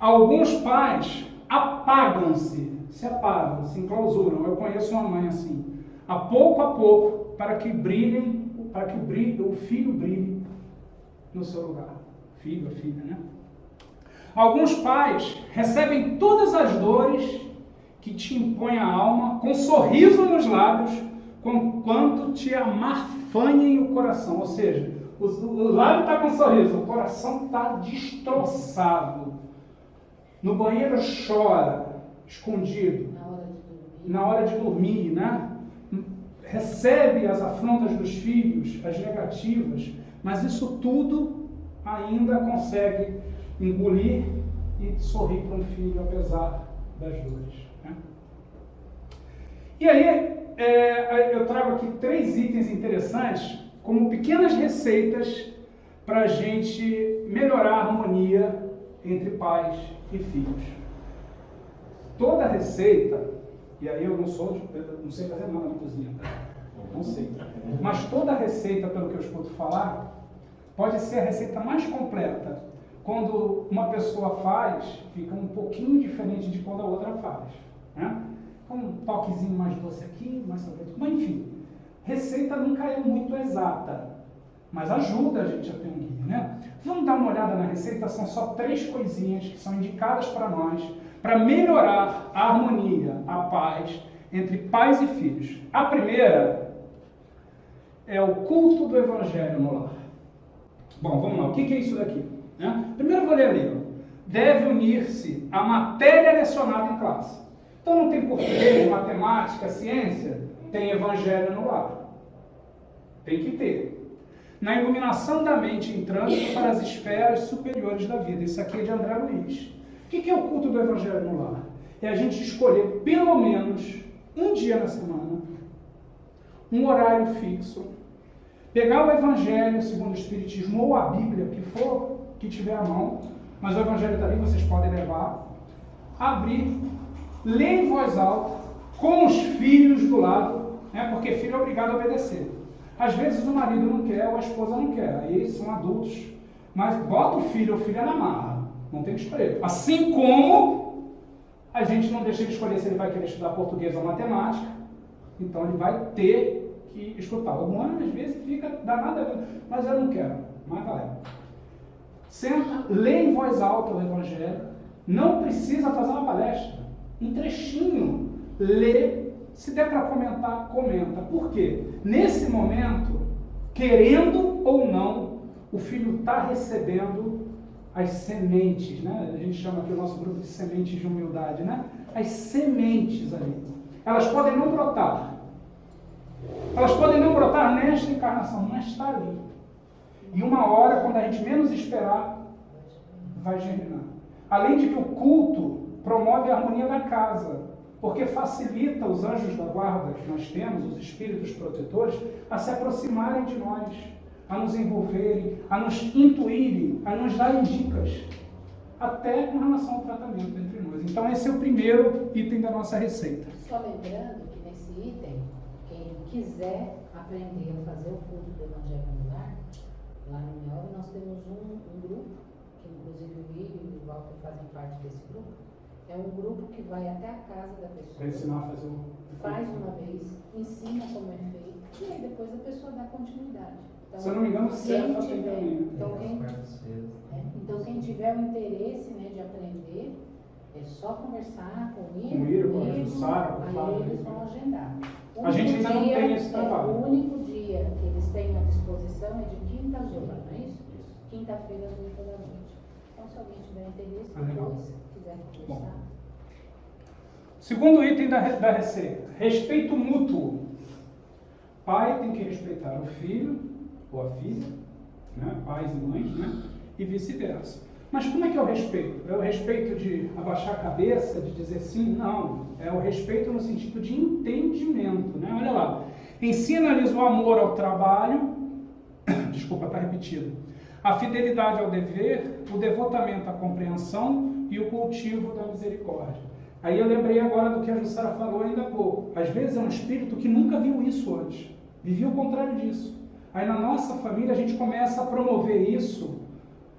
Alguns pais apagam-se, se apagam, se enclausuram. Eu conheço uma mãe assim, a pouco, para que o filho brilhe no seu lugar. Filho, a filha, né? Alguns pais recebem todas as dores que te impõem a alma com um sorriso nos lábios, quanto te amarfanhem o coração. Ou seja, o lábio está com um sorriso, o coração está destroçado. No banheiro chora, escondido. Na hora de dormir, né? Recebe as afrontas dos filhos, as negativas, mas isso tudo ainda consegue engolir e sorrir para um filho, apesar das dores. Né? E aí, eu trago aqui 3 itens interessantes, como pequenas receitas para a gente melhorar a harmonia entre pais e filhos. Toda receita, e aí eu não sei fazer nada na cozinha, não sei, mas toda receita, pelo que eu escuto falar, pode ser a receita mais completa. Quando uma pessoa faz, fica um pouquinho diferente de quando a outra faz, né? Um toquezinho mais doce aqui, mais sorvete, mas enfim, receita nunca é muito exata, mas ajuda a gente a ter um guia, né? Vamos dar uma olhada na receita, são só 3 coisinhas que são indicadas para nós, para melhorar a harmonia, a paz entre pais e filhos. A primeira é o culto do Evangelho no lar. Bom, vamos lá, o que é isso daqui? Primeiro eu vou ler ali. Deve unir-se a matéria lecionada em classe. Então não tem português, matemática, ciência, tem Evangelho no lar. Tem que ter. Na iluminação da mente em trânsito para as esferas superiores da vida. Isso aqui é de André Luiz. O que é o culto do Evangelho no lar? É a gente escolher pelo menos um dia na semana, um horário fixo, pegar o Evangelho segundo o Espiritismo ou a Bíblia, que for, que tiver à mão, mas o Evangelho está ali, vocês podem levar, abrir, ler em voz alta, com os filhos do lado, né? Porque filho é obrigado a obedecer. Às vezes o marido não quer ou a esposa não quer, aí eles são adultos, mas bota o filho ou filha na marra, não tem que escolher. Assim como a gente não deixa ele escolher se ele vai querer estudar português ou matemática, então ele vai ter que escutar. O humano às vezes fica danado, mas eu não quero. Marca Leve. Senta, lê em voz alta o Evangelho. Não precisa fazer uma palestra. Um trechinho. Lê. Se der para comentar, comenta. Por quê? Nesse momento, querendo ou não, o filho está recebendo as sementes, né? A gente chama aqui o nosso grupo de sementes de humildade, né? As sementes ali. Elas podem não brotar. Elas podem não brotar nesta encarnação, mas está ali. E uma hora, quando a gente menos esperar, vai germinar. Além de que o culto promove a harmonia da casa, porque facilita os anjos da guarda que nós temos, os espíritos protetores, a se aproximarem de nós, a nos envolverem, a nos intuírem, a nos darem dicas, até com relação ao tratamento entre nós. Então esse é o primeiro item da nossa receita. Só lembrando que nesse item, quem quiser aprender a fazer o culto do Evangelho no Lar, lá no União, nós temos um grupo, que inclusive o William e o Walter fazem parte desse grupo. É um grupo que vai até a casa da pessoa. Para ensinar a fazer faz uma vez, ensina como é feito, e aí depois a pessoa dá continuidade. Então, se eu não me engano, quem tiver, então quem tiver o interesse, né, de aprender, é só conversar com a Jussara, aí eles vão agendar. A gente ainda não tem esse trabalho. O único dia que eles têm à disposição é de quinta-feira, não é isso? Quinta-feira às 8 da noite. Então, se alguém tiver interesse, depois quiser conversar. Segundo item da receita: respeito mútuo. Pai tem que respeitar o filho ou a filha, né? Pais e mães, né? E vice-versa. Mas como é que é o respeito? É o respeito de abaixar a cabeça, de dizer sim? Não. É o respeito no sentido de entendimento, né? Olha lá. Ensina-lhes o amor ao trabalho, desculpa, está repetido, a fidelidade ao dever, o devotamento à compreensão e o cultivo da misericórdia. Aí eu lembrei agora do que a Jussara falou ainda há pouco. Às vezes é um espírito que nunca viu isso antes. Vivia o contrário disso. Aí na nossa família a gente começa a promover isso,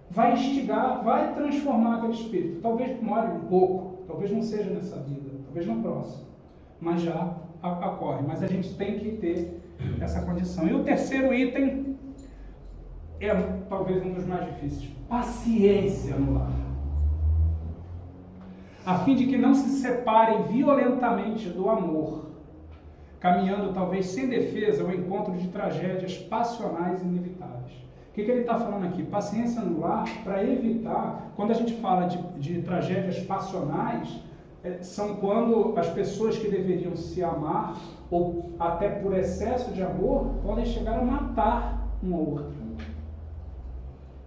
vai instigar, vai transformar aquele espírito. Talvez demore um pouco, talvez não seja nessa vida, talvez no próximo. Mas já ocorre. Mas a gente tem que ter essa condição. E o terceiro item é talvez um dos mais difíceis. Paciência no lar. A fim de que não se separem violentamente do amor, caminhando talvez sem defesa ao encontro de tragédias passionais inevitáveis. O que ele está falando aqui? Paciência no lar para evitar, quando a gente fala de tragédias passionais, são quando as pessoas que deveriam se amar, ou até por excesso de amor, podem chegar a matar um ao outro.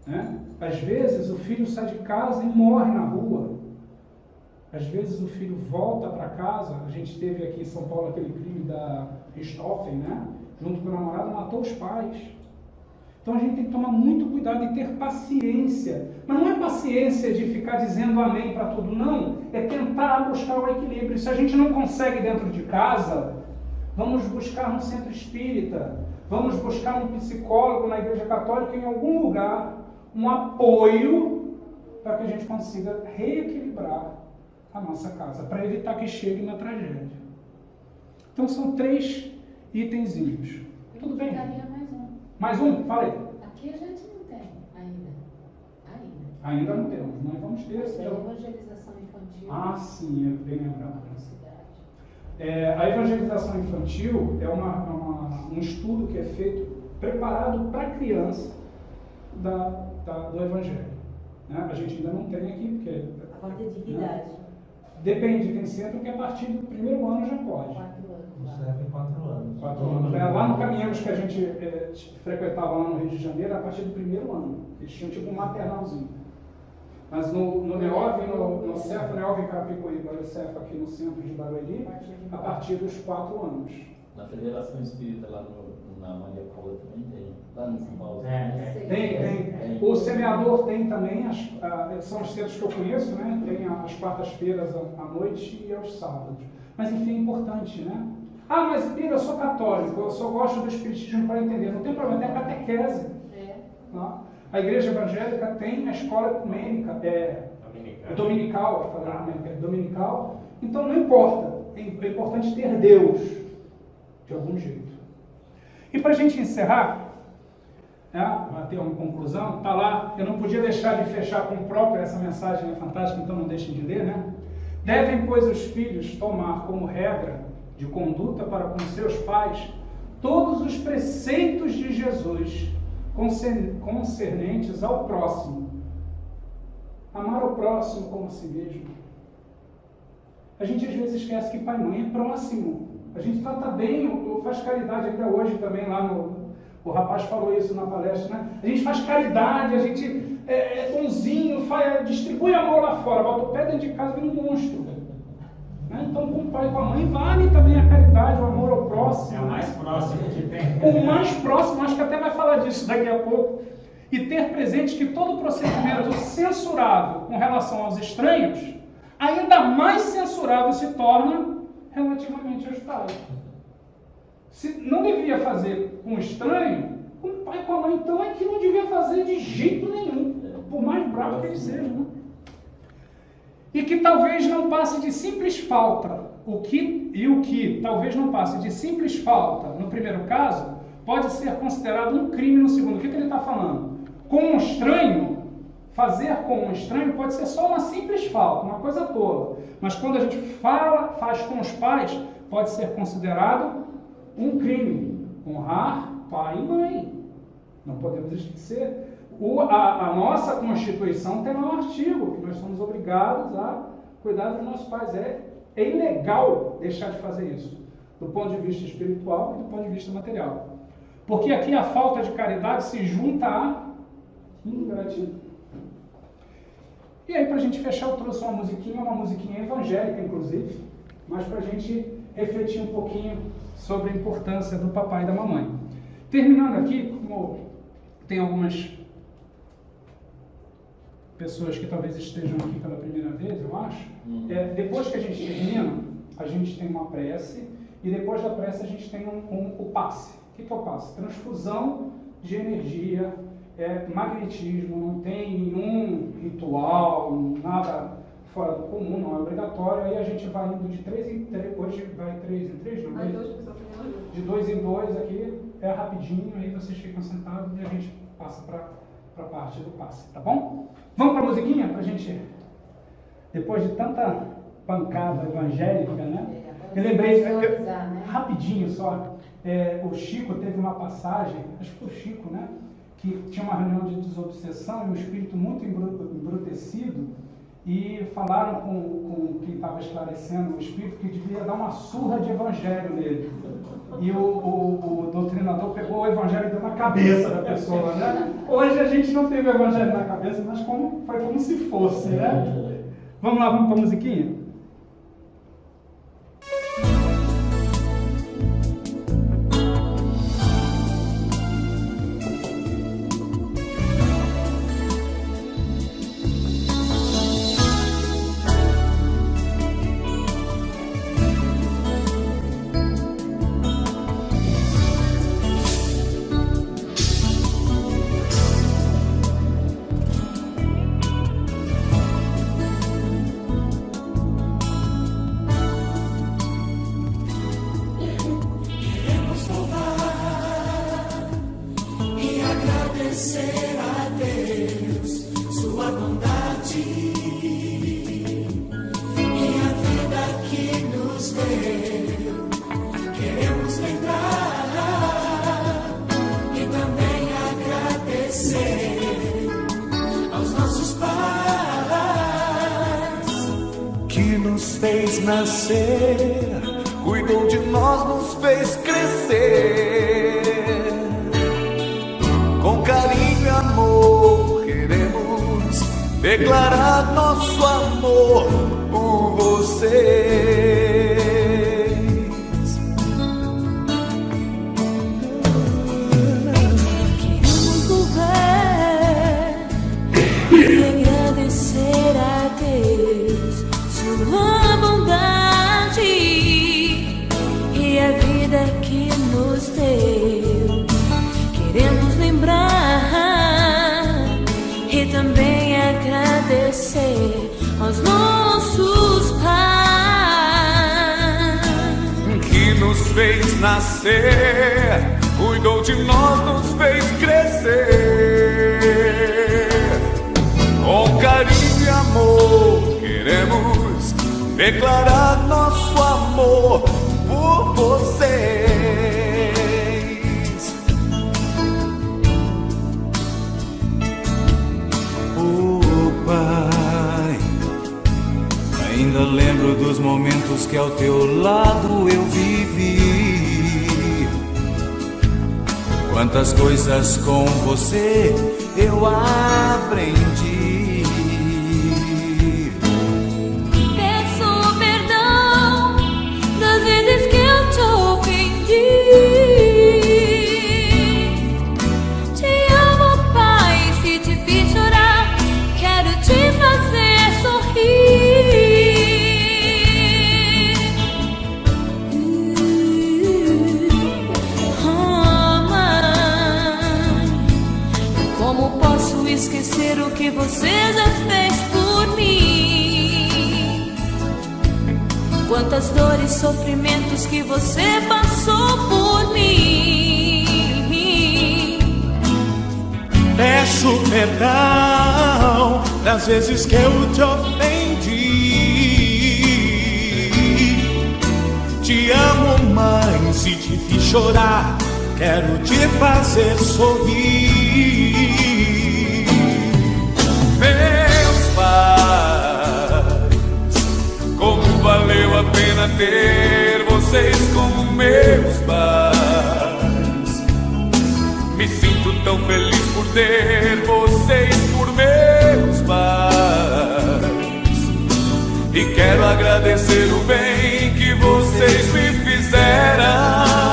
Né? Às vezes o filho sai de casa e morre na rua. Às vezes o filho volta para casa. A gente teve aqui em São Paulo aquele crime da Richthofen, né? Junto com o namorado, matou os pais. Então a gente tem que tomar muito cuidado e ter paciência. Mas não é paciência de ficar dizendo amém para tudo, não. É tentar buscar o equilíbrio. Se a gente não consegue dentro de casa, vamos buscar no centro espírita, vamos buscar um psicólogo na Igreja Católica, em algum lugar, um apoio para que a gente consiga reequilibrar a nossa casa, para evitar que chegue na tragédia. Então são 3 itenzinhos. Tudo bem? Mais um? Fala aí. Aqui a gente não tem ainda. Ainda não temos. Nós vamos ter. Mas é a evangelização infantil. Ah, sim, é bem lembrado. A evangelização infantil é um estudo que é feito, preparado para a criança do Evangelho. Né? A gente ainda não tem aqui, porque... A partir de que idade? Depende, tem centro que a partir do primeiro ano já pode. 4 anos. Isso é 4 anos. 4 anos. Lá no Caminhamos que a gente frequentava lá no Rio de Janeiro, a partir do primeiro ano. Eles tinham tipo um maternalzinho. Mas no Neov, no Cefa, Neov em Carapicuíba, e o Cefa aqui no centro de Barueri, a partir dos 4 anos. Na Federação Espírita, lá na Maria Paula também tem. Lá em São Paulo. Tem. O Semeador tem também, são os centros que eu conheço, né? Tem às quartas-feiras à noite e aos sábados. Mas enfim, é importante, né? Ah, mas Pira, eu sou católico, eu só gosto do espiritismo para entender. Não tem problema, tem a catequese. Tá? A igreja evangélica tem a escola ecumênica, dominical. Então não importa, é importante ter Deus, de algum jeito. E para a gente encerrar, Vai ter uma conclusão, está lá. Eu não podia deixar de fechar com o próprio, essa mensagem é fantástica, então não deixem de ler, né? Devem, pois, os filhos tomar como regra de conduta para com seus pais todos os preceitos de Jesus concernentes ao próximo. Amar o próximo como a si mesmo. A gente às vezes esquece que pai e mãe é próximo. A gente trata bem, faz caridade ainda hoje também lá o rapaz falou isso na palestra, né? A gente faz caridade, a gente é bonzinho, distribui amor lá fora, bota o pé dentro de casa e vira um monstro. Né? Então, com o pai e com a mãe, vale também a caridade, o amor ao próximo. É o mais próximo que tem. O mais próximo, acho que até vai falar disso daqui a pouco. E ter presente que todo procedimento censurável com relação aos estranhos, ainda mais censurável se torna relativamente aos pais. Se não devia fazer com o estranho, com o pai e com a mãe, então é que não devia fazer de jeito nenhum, por mais bravo que ele seja. Né? E que talvez não passe de simples falta. O que talvez não passe de simples falta no primeiro caso, pode ser considerado um crime no segundo. O que ele está falando? Com um estranho, fazer com um estranho pode ser só uma simples falta, uma coisa tola. Mas quando a gente faz com os pais, pode ser considerado um crime. Honrar pai e mãe. Não podemos esquecer. A nossa Constituição tem um artigo que nós somos obrigados a cuidar dos nossos pais. É ilegal deixar de fazer isso, do ponto de vista espiritual e do ponto de vista material. Porque aqui a falta de caridade se junta à ingratidão. E aí, para a gente fechar, eu trouxe uma musiquinha evangélica, inclusive, mas para a gente refletir um pouquinho sobre a importância do papai e da mamãe. Terminando aqui, como tem algumas pessoas que talvez estejam aqui pela primeira vez, eu acho, depois que a gente termina, a gente tem uma prece, e depois da prece a gente tem o passe. O que é o passe? Transfusão de energia, magnetismo, não tem nenhum ritual, nada fora do comum, não é obrigatório. Aí a gente vai indo de 3 em 3, hoje vai 3 em 3, não é? De 2 em 2 aqui, é rapidinho, aí vocês ficam sentados e a gente passa para a parte do passe, tá bom? Vamos para a musiquinha, para a gente, depois de tanta pancada evangélica, né? Eu lembrei, rapidinho só, o Chico teve uma passagem, acho que foi o Chico, né? Que tinha uma reunião de desobsessão e um espírito muito embrutecido, e falaram com quem estava esclarecendo o espírito que devia dar uma surra de evangelho nele. E o doutrinador pegou o evangelho e deu na cabeça da pessoa, né? Hoje a gente não teve o evangelho na cabeça, mas foi como se fosse, né? Vamos lá, vamos para a musiquinha? Nascer, cuidou de nós, nos fez crescer. Com carinho e amor queremos declarar nosso amor por vocês. Queremos louvar e agradecer a Deus sua bondade e a vida que nos deu. Queremos lembrar e também agradecer aos nossos pais que nos fez nascer, cuidou cuidou de nós, nos fez crescer. Com carinho e amor queremos declarar nosso amor por vocês. Oh Pai, ainda lembro dos momentos que ao teu lado eu vivi. Quantas coisas com você eu aprendi. Esquecer o que você já fez por mim. Quantas dores, sofrimentos que você passou por mim. Peço perdão das vezes que eu te ofendi. Te amo, mãe, se te fiz chorar, quero te fazer sorrir. Meus pais, como valeu a pena ter vocês como meus pais. Me sinto tão feliz por ter vocês por meus pais. E quero agradecer o bem que vocês me fizeram.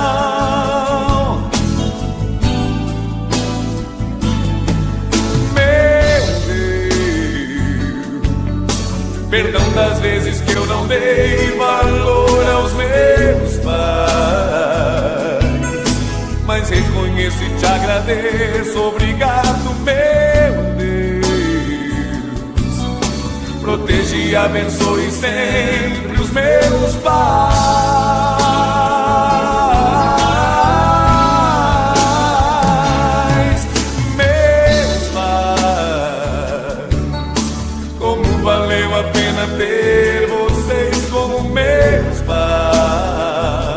Perdão das vezes que eu não dei valor aos meus pais, mas reconheço e te agradeço. Obrigado, meu Deus. Proteja e abençoe sempre os meus pais. Valeu a pena ter vocês como meus pais.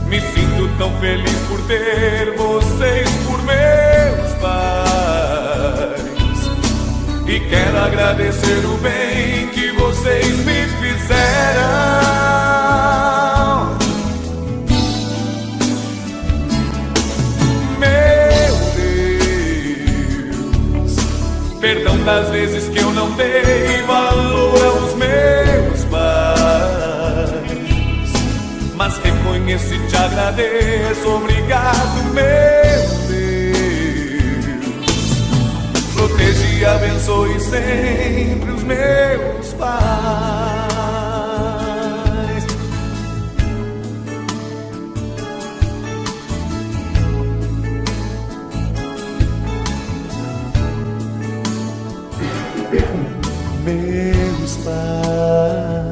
Me sinto tão feliz por ter vocês por meus pais. E quero agradecer o bem que vocês me fizeram. Perdão das vezes que eu não dei valor aos meus pais, mas reconheço e te agradeço. Obrigado, meu Deus. Proteja e abençoe sempre os meus pais. Meus pais,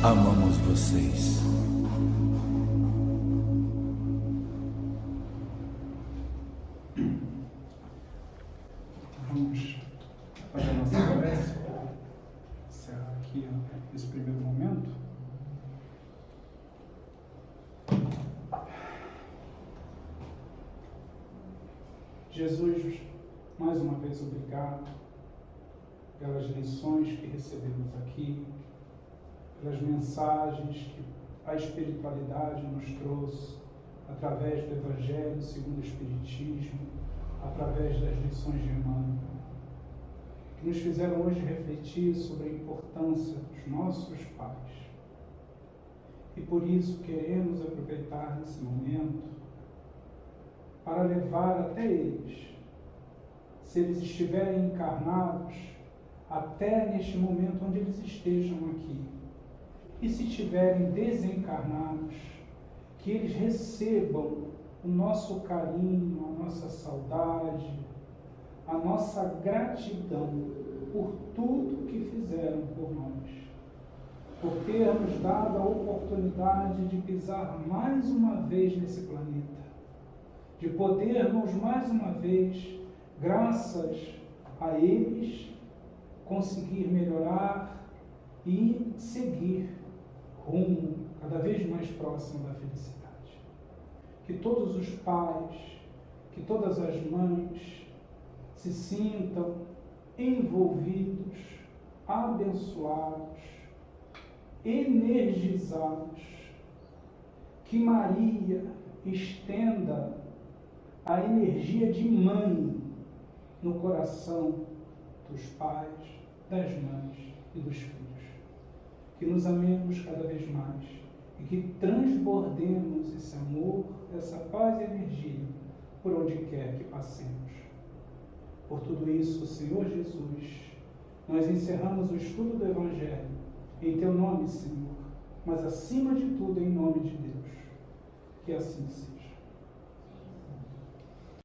amamos vocês. Vamos fazer a nossa prece. Encerrar aqui esse primeiro momento. Jesus, mais uma vez, obrigado pelas lições que recebemos aqui, pelas mensagens que a espiritualidade nos trouxe através do Evangelho segundo o Espiritismo, através das lições de Emmanuel, que nos fizeram hoje refletir sobre a importância dos nossos pais. E por isso queremos aproveitar esse momento para levar até eles, se eles estiverem encarnados, até neste momento onde eles estejam aqui. E se estiverem desencarnados, que eles recebam o nosso carinho, a nossa saudade, a nossa gratidão por tudo que fizeram por nós. por ter nos dado a oportunidade de pisar mais uma vez nesse planeta, de podermos mais uma vez, graças a eles, conseguir melhorar e seguir rumo cada vez mais próximo da felicidade. Que todos os pais, que todas as mães se sintam envolvidos, abençoados, energizados, que Maria estenda a energia de mãe no coração dos pais, das mães e dos filhos. Que nos amemos cada vez mais e que transbordemos esse amor, essa paz e energia por onde quer que passemos. Por tudo isso, Senhor Jesus, nós encerramos o estudo do Evangelho em Teu nome, Senhor, mas acima de tudo em nome de Deus. Que assim seja.